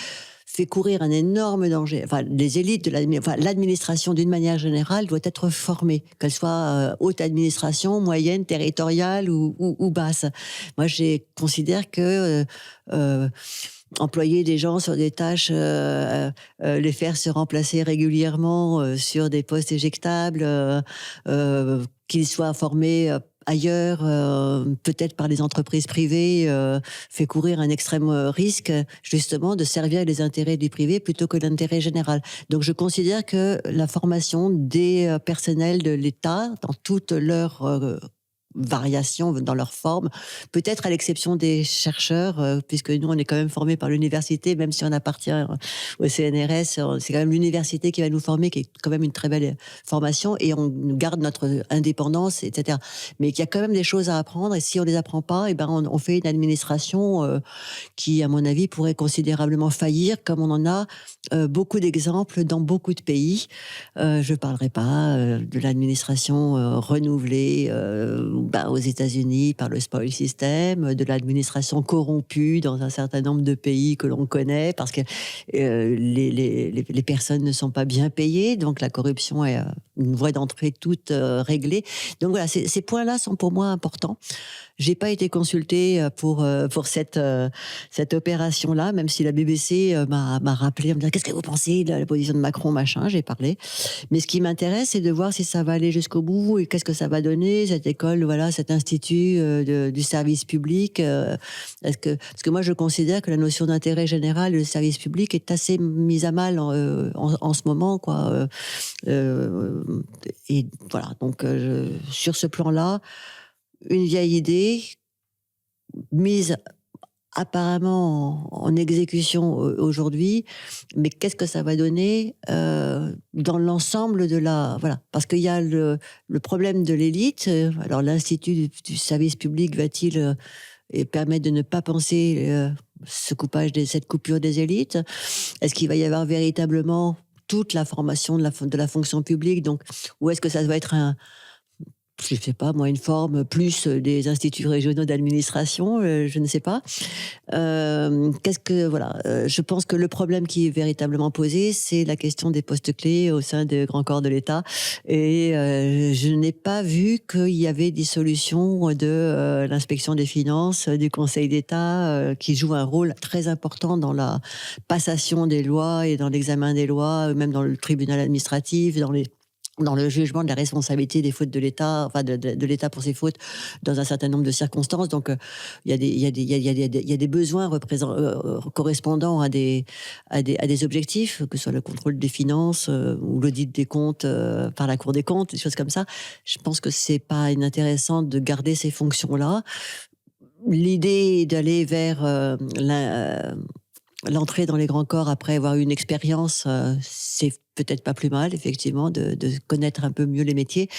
fait courir un énorme danger. Enfin, les élites l'administration d'une manière générale doit être formée, qu'elle soit haute administration, moyenne, territoriale ou basse. Moi, je considère que employer des gens sur des tâches, les faire se remplacer régulièrement sur des postes éjectables, qu'ils soient formés ailleurs, peut-être par les entreprises privées, fait courir un extrême risque, justement, de servir les intérêts du privé plutôt que l'intérêt général. Donc je considère que la formation des personnels de l'État, dans toutes leurs variations dans leur forme, peut-être à l'exception des chercheurs, puisque nous, on est quand même formés par l'université, même si on appartient au CNRS, c'est quand même l'université qui va nous former, qui est quand même une très belle formation, et on garde notre indépendance, etc. Mais qu'il y a quand même des choses à apprendre, et si on les apprend pas, et ben on fait une administration qui, à mon avis, pourrait considérablement faillir, comme on en a beaucoup d'exemples dans beaucoup de pays. Je parlerai pas de l'administration renouvelée aux États-Unis par le spoil system, de l'administration corrompue dans un certain nombre de pays que l'on connaît, parce que les personnes ne sont pas bien payées, donc la corruption est une voie d'entrée toute réglée. Donc voilà, ces points-là sont pour moi importants. J'ai pas été consultée pour cette opération-là, même si la BBC m'a rappelé en me disant qu'est-ce que vous pensez de la position de Macron, machin. J'ai parlé. Mais ce qui m'intéresse, c'est de voir si ça va aller jusqu'au bout et qu'est-ce que ça va donner, cette école, voilà, cet institut du service public. Parce que moi, je considère que la notion d'intérêt général et de service public est assez mise à mal en ce moment, quoi. Et voilà. Donc, sur ce plan-là, une vieille idée mise apparemment en exécution aujourd'hui, mais qu'est-ce que ça va donner dans l'ensemble de la... Voilà, parce qu'il y a le problème de l'élite. Alors l'Institut du service public va-t-il permettre de ne pas penser cette coupure des élites? Est-ce qu'il va y avoir véritablement toute la formation de la fonction publique, donc, ou est-ce que ça doit être je ne sais pas, moi, une forme plus des instituts régionaux d'administration, je ne sais pas. Je pense que le problème qui est véritablement posé, c'est la question des postes clés au sein des grands corps de l'État. Et je n'ai pas vu qu'il y avait des solutions de l'inspection des finances, du Conseil d'État, qui joue un rôle très important dans la passation des lois et dans l'examen des lois, même dans le tribunal administratif, dans le jugement de la responsabilité des fautes de l'État, enfin de l'État pour ses fautes dans un certain nombre de circonstances. Donc, il y a des besoins correspondant à des objectifs, que ce soit le contrôle des finances ou l'audit des comptes par la Cour des comptes, des choses comme ça. Je pense que c'est pas inintéressant de garder ces fonctions-là. L'idée d'aller vers l'entrée dans les grands corps après avoir eu une expérience, c'est peut-être pas plus mal, effectivement, de connaître un peu mieux les métiers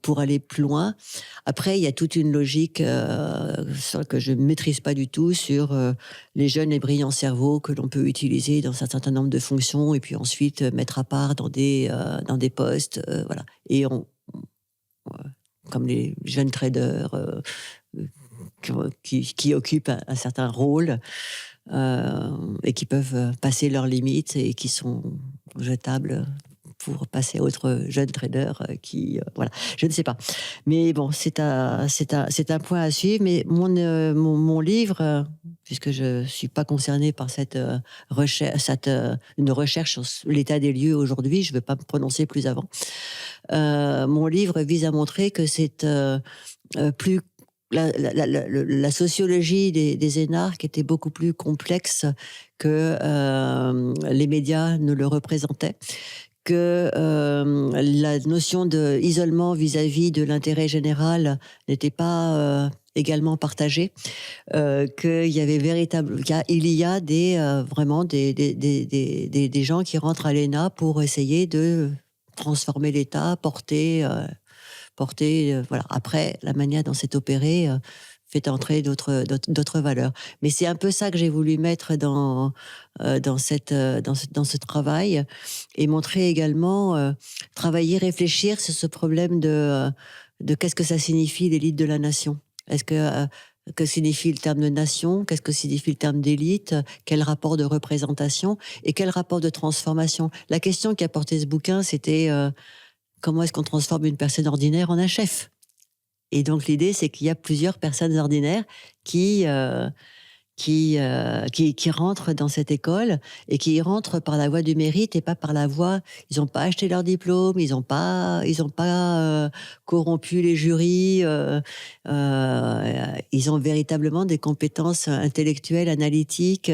pour aller plus loin. Après, il y a toute une logique que je ne maîtrise pas du tout sur les jeunes et brillants cerveaux que l'on peut utiliser dans un certain nombre de fonctions et puis ensuite mettre à part dans des postes. Voilà. Et comme les jeunes traders qui occupent un certain rôle, et qui peuvent passer leurs limites et qui sont jetable pour passer à autre jeune trader voilà, je ne sais pas. Mais bon, c'est un point à suivre. Mais mon livre, puisque je suis pas concernée par cette recherche, une recherche sur l'état des lieux aujourd'hui, je ne vais pas me prononcer plus avant. Mon livre vise à montrer que c'est plus la sociologie des énarques était beaucoup plus complexe que les médias ne le représentaient, que la notion d'isolement vis-à-vis de l'intérêt général n'était pas également partagée, il y a vraiment des gens qui rentrent à l'ENA pour essayer de transformer l'État, voilà. Après, la manière dont c'est opéré fait entrer d'autres valeurs. Mais c'est un peu ça que j'ai voulu mettre dans ce travail, et montrer également, travailler, réfléchir sur ce problème de qu'est-ce que ça signifie l'élite de la nation. Est-ce que signifie le terme de nation? Qu'est-ce que signifie le terme d'élite? Quel rapport de représentation et quel rapport de transformation? La question qui a porté ce bouquin, c'était comment est-ce qu'on transforme une personne ordinaire en un chef? Et donc l'idée, c'est qu'il y a plusieurs personnes ordinaires qui rentrent dans cette école, et qui y rentrent par la voie du mérite et pas par la voie. Ils n'ont pas acheté leur diplôme, ils ont pas corrompu les jurys. Ils ont véritablement des compétences intellectuelles, analytiques,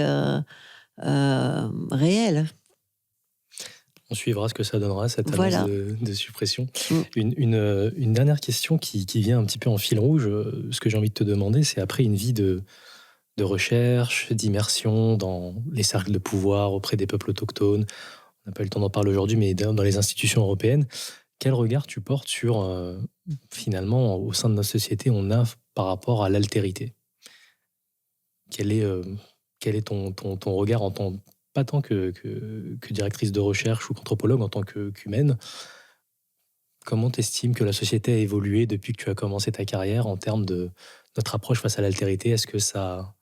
réelles. On suivra ce que ça donnera, cette annonce Voilà. de suppression. Mm. Une dernière question qui vient un petit peu en fil rouge. Ce que j'ai envie de te demander, c'est après une vie de recherche, d'immersion dans les cercles de pouvoir auprès des peuples autochtones, on n'a pas eu le temps d'en parler aujourd'hui, mais dans les institutions européennes, quel regard tu portes sur, finalement, au sein de notre société, on a par rapport à l'altérité? Quel est, ton regard en tant, pas tant que directrice de recherche ou qu'anthropologue, en tant qu'humaine? Comment tu estimes que la société a évolué depuis que tu as commencé ta carrière en termes de notre approche face à l'altérité? Est-ce que ça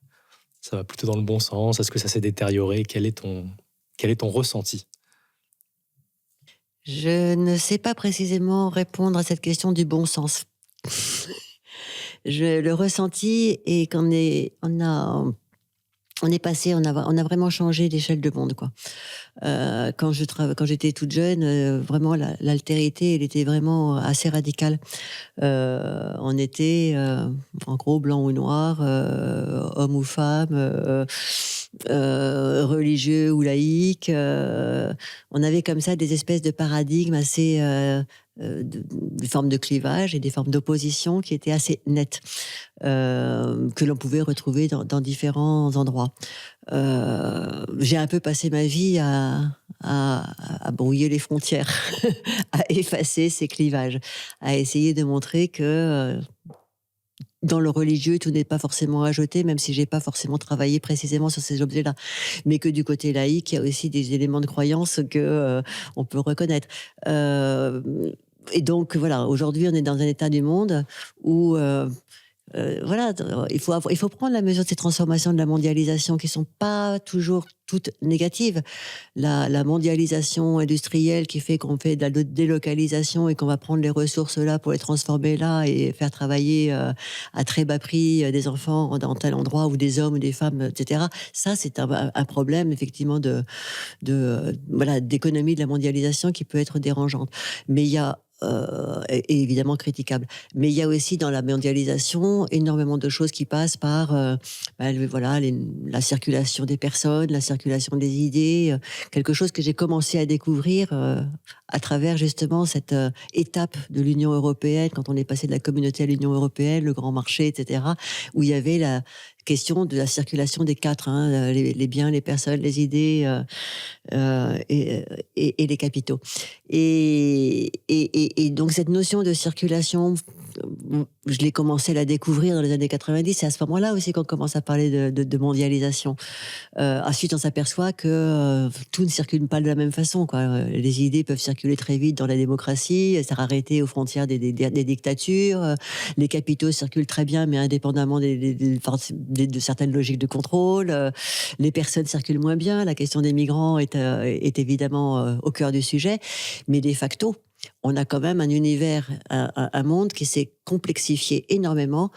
va plutôt dans le bon sens? Est-ce que ça s'est détérioré? Quel est ton ressenti? Je ne sais pas précisément répondre à cette question du bon sens. Le ressenti est on a vraiment changé d'échelle de monde, quoi. Quand j'étais toute jeune, vraiment l'altérité, elle était vraiment assez radicale. On était en gros blanc ou noir, homme ou femme, religieux ou laïque. On avait comme ça des espèces de paradigmes assez, des formes de clivage et des formes d'opposition qui étaient assez nettes, que l'on pouvait retrouver dans différents endroits. J'ai un peu passé ma vie à brouiller les frontières, à effacer ces clivages, à essayer de montrer que dans le religieux, tout n'est pas forcément à jeter, même si j'ai pas forcément travaillé précisément sur ces objets-là. Mais que du côté laïque, il y a aussi des éléments de croyance que on peut reconnaître. Et donc voilà, aujourd'hui, on est dans un état du monde où voilà, il faut prendre la mesure de ces transformations de la mondialisation qui sont pas toujours toutes négatives. La mondialisation industrielle qui fait qu'on fait de la délocalisation et qu'on va prendre les ressources là pour les transformer là et faire travailler à très bas prix des enfants dans tel endroit, ou des hommes ou des femmes, etc. Ça, c'est un problème effectivement voilà, d'économie de la mondialisation qui peut être dérangeante. Mais il y a et évidemment critiquable. Mais il y a aussi dans la mondialisation énormément de choses qui passent par voilà, la circulation des personnes, la circulation des idées, quelque chose que j'ai commencé à découvrir à travers justement cette étape de l'Union européenne, quand on est passé de la communauté à l'Union européenne, le grand marché, etc., où il y avait la question de la circulation des quatre, hein, les biens, les personnes, les idées et les capitaux. Et donc cette notion de circulation, je l'ai commencé à la découvrir dans les années 90. C'est à ce moment-là aussi qu'on commence à parler de mondialisation. Ensuite, on s'aperçoit que tout ne circule pas de la même façon, quoi. Les idées peuvent circuler très vite dans la démocratie, ça arrêter aux frontières des dictatures. Les capitaux circulent très bien, mais indépendamment de certaines logiques de contrôle. Les personnes circulent moins bien. La question des migrants est évidemment au cœur du sujet. Mais de facto, on a quand même un univers, un monde qui s'est complexifié énormément,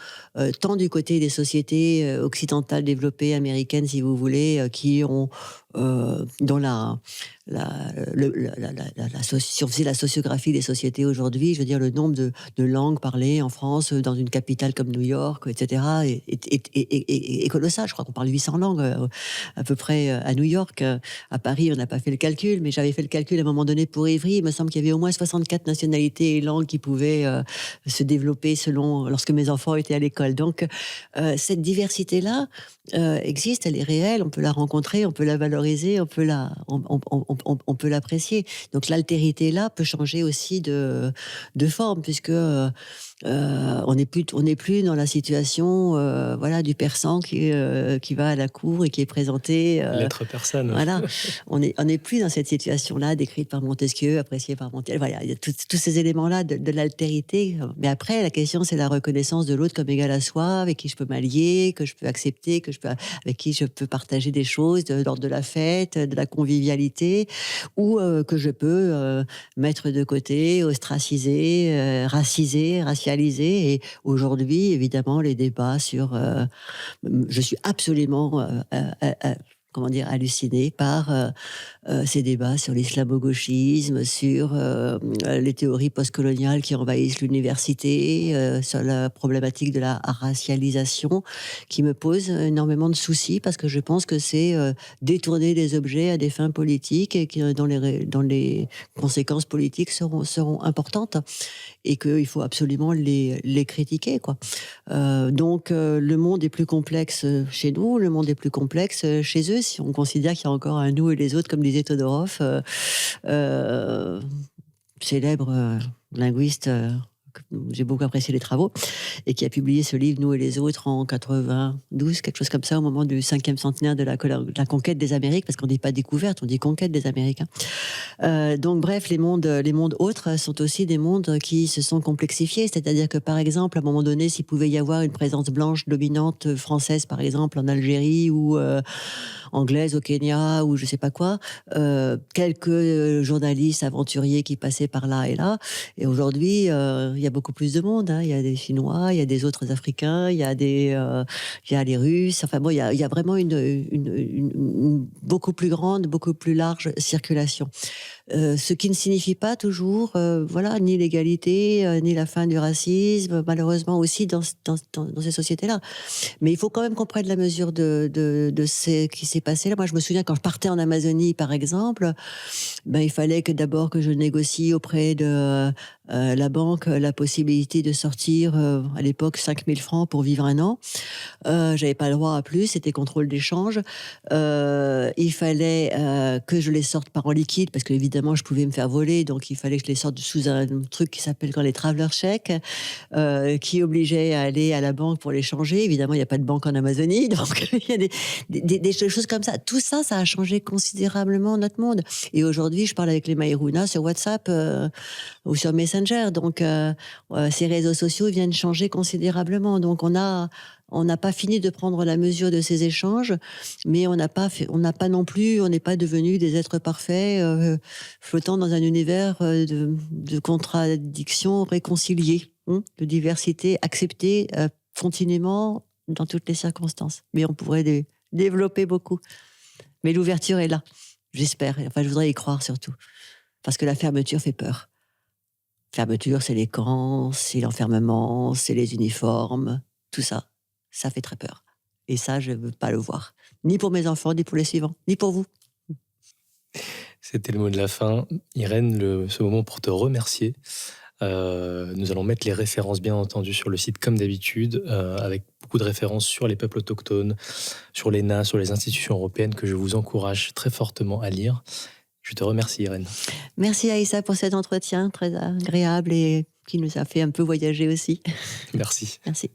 tant du côté des sociétés occidentales développées, américaines si vous voulez, qui ont dont si on faisait la sociographie des sociétés aujourd'hui, je veux dire le nombre de langues parlées en France, dans une capitale comme New York, etc., est colossal. Je crois qu'on parle 800 langues à peu près à New York. À Paris, on n'a pas fait le calcul, mais j'avais fait le calcul à un moment donné pour Évry. Il me semble qu'il y avait au moins 64 nationalités et langues qui pouvaient se développer lorsque mes enfants étaient à l'école. Donc, cette diversité-là existe, elle est réelle, on peut la rencontrer, on peut la valoriser, on peut l'apprécier. Donc, l'altérité là peut changer aussi de forme, puisque on n'est plus dans la situation voilà, du persan qui va à la cour et qui est présenté. L'être personne. Voilà, on n'est plus dans cette situation-là décrite par Montesquieu, appréciée par Montaigne. Voilà, il y a tous ces éléments-là de l'altérité. Mais après, la question, c'est la reconnaissance de l'autre comme égal à soi, avec qui je peux m'allier, que je peux accepter, avec qui je peux partager des choses lors de la fête, de la convivialité, ou que je peux mettre de côté, ostraciser, racialiser. Et aujourd'hui, évidemment, les débats sur... je suis absolument comment dire, hallucinée par ces débats sur l'islamo-gauchisme, sur les théories postcoloniales qui envahissent l'université, sur la problématique de la racialisation, qui me pose énormément de soucis, parce que je pense que c'est détourner des objets à des fins politiques et dont les conséquences politiques seront importantes, et qu'il faut absolument les critiquer, quoi. Donc le monde est plus complexe chez nous, le monde est plus complexe chez eux, si on considère qu'il y a encore un nous et les autres, comme disait Todorov, célèbre linguiste, j'ai beaucoup apprécié les travaux, et qui a publié ce livre Nous et les autres en 92, quelque chose comme ça, au moment du 5e centenaire de la conquête des Amériques, parce qu'on ne dit pas découverte, on dit conquête des Américains. Donc bref, les mondes autres sont aussi des mondes qui se sont complexifiés, c'est-à-dire que par exemple, à un moment donné, s'il pouvait y avoir une présence blanche dominante française, par exemple en Algérie, ou anglaise au Kenya, ou je sais pas quoi, quelques journalistes aventuriers qui passaient par là et là, et aujourd'hui il y a beaucoup plus de monde, hein. Il y a des Chinois, il y a des autres Africains, il y a les Russes, enfin bon, il y a vraiment une beaucoup plus grande, beaucoup plus large circulation. Ce qui ne signifie pas toujours, voilà, ni l'égalité, ni la fin du racisme, malheureusement aussi dans ces sociétés-là. Mais il faut quand même qu'on prenne la mesure de ce qui s'est passé là. Moi, je me souviens quand je partais en Amazonie, par exemple, ben, il fallait que je négocie auprès de la banque la possibilité de sortir, à l'époque, 5 000 francs pour vivre un an. J'avais pas le droit à plus, c'était contrôle d'échange. Il fallait que je les sorte par en liquide, parce que évidemment je pouvais me faire voler, donc il fallait que je les sorte sous un truc qui s'appelle les traveler checks, qui obligeait à aller à la banque pour les changer. Évidemment, il n'y a pas de banque en Amazonie, donc il y a des choses comme ça. Tout ça, ça a changé considérablement notre monde. Et aujourd'hui, je parle avec les Maïrouna sur WhatsApp ou sur Messenger, donc ces réseaux sociaux viennent changer considérablement. Donc on n'a pas fini de prendre la mesure de ces échanges, mais on n'est pas devenus des êtres parfaits, flottant dans un univers de contradictions réconciliées, de diversité acceptée continuellement dans toutes les circonstances. Mais on pourrait développer beaucoup. Mais l'ouverture est là, j'espère. Enfin, je voudrais y croire surtout. Parce que la fermeture fait peur. Fermeture, c'est les camps, c'est l'enfermement, c'est les uniformes, tout ça. Ça fait très peur. Et ça, je ne veux pas le voir. Ni pour mes enfants, ni pour les suivants, ni pour vous. C'était le mot de la fin. Irène, ce moment pour te remercier. Nous allons mettre les références, bien entendu, sur le site, comme d'habitude, avec beaucoup de références sur les peuples autochtones, sur l'ENA, sur les institutions européennes, que je vous encourage très fortement à lire. Je te remercie, Irène. Merci, Aïssa, pour cet entretien très agréable et qui nous a fait un peu voyager aussi. Merci. Merci.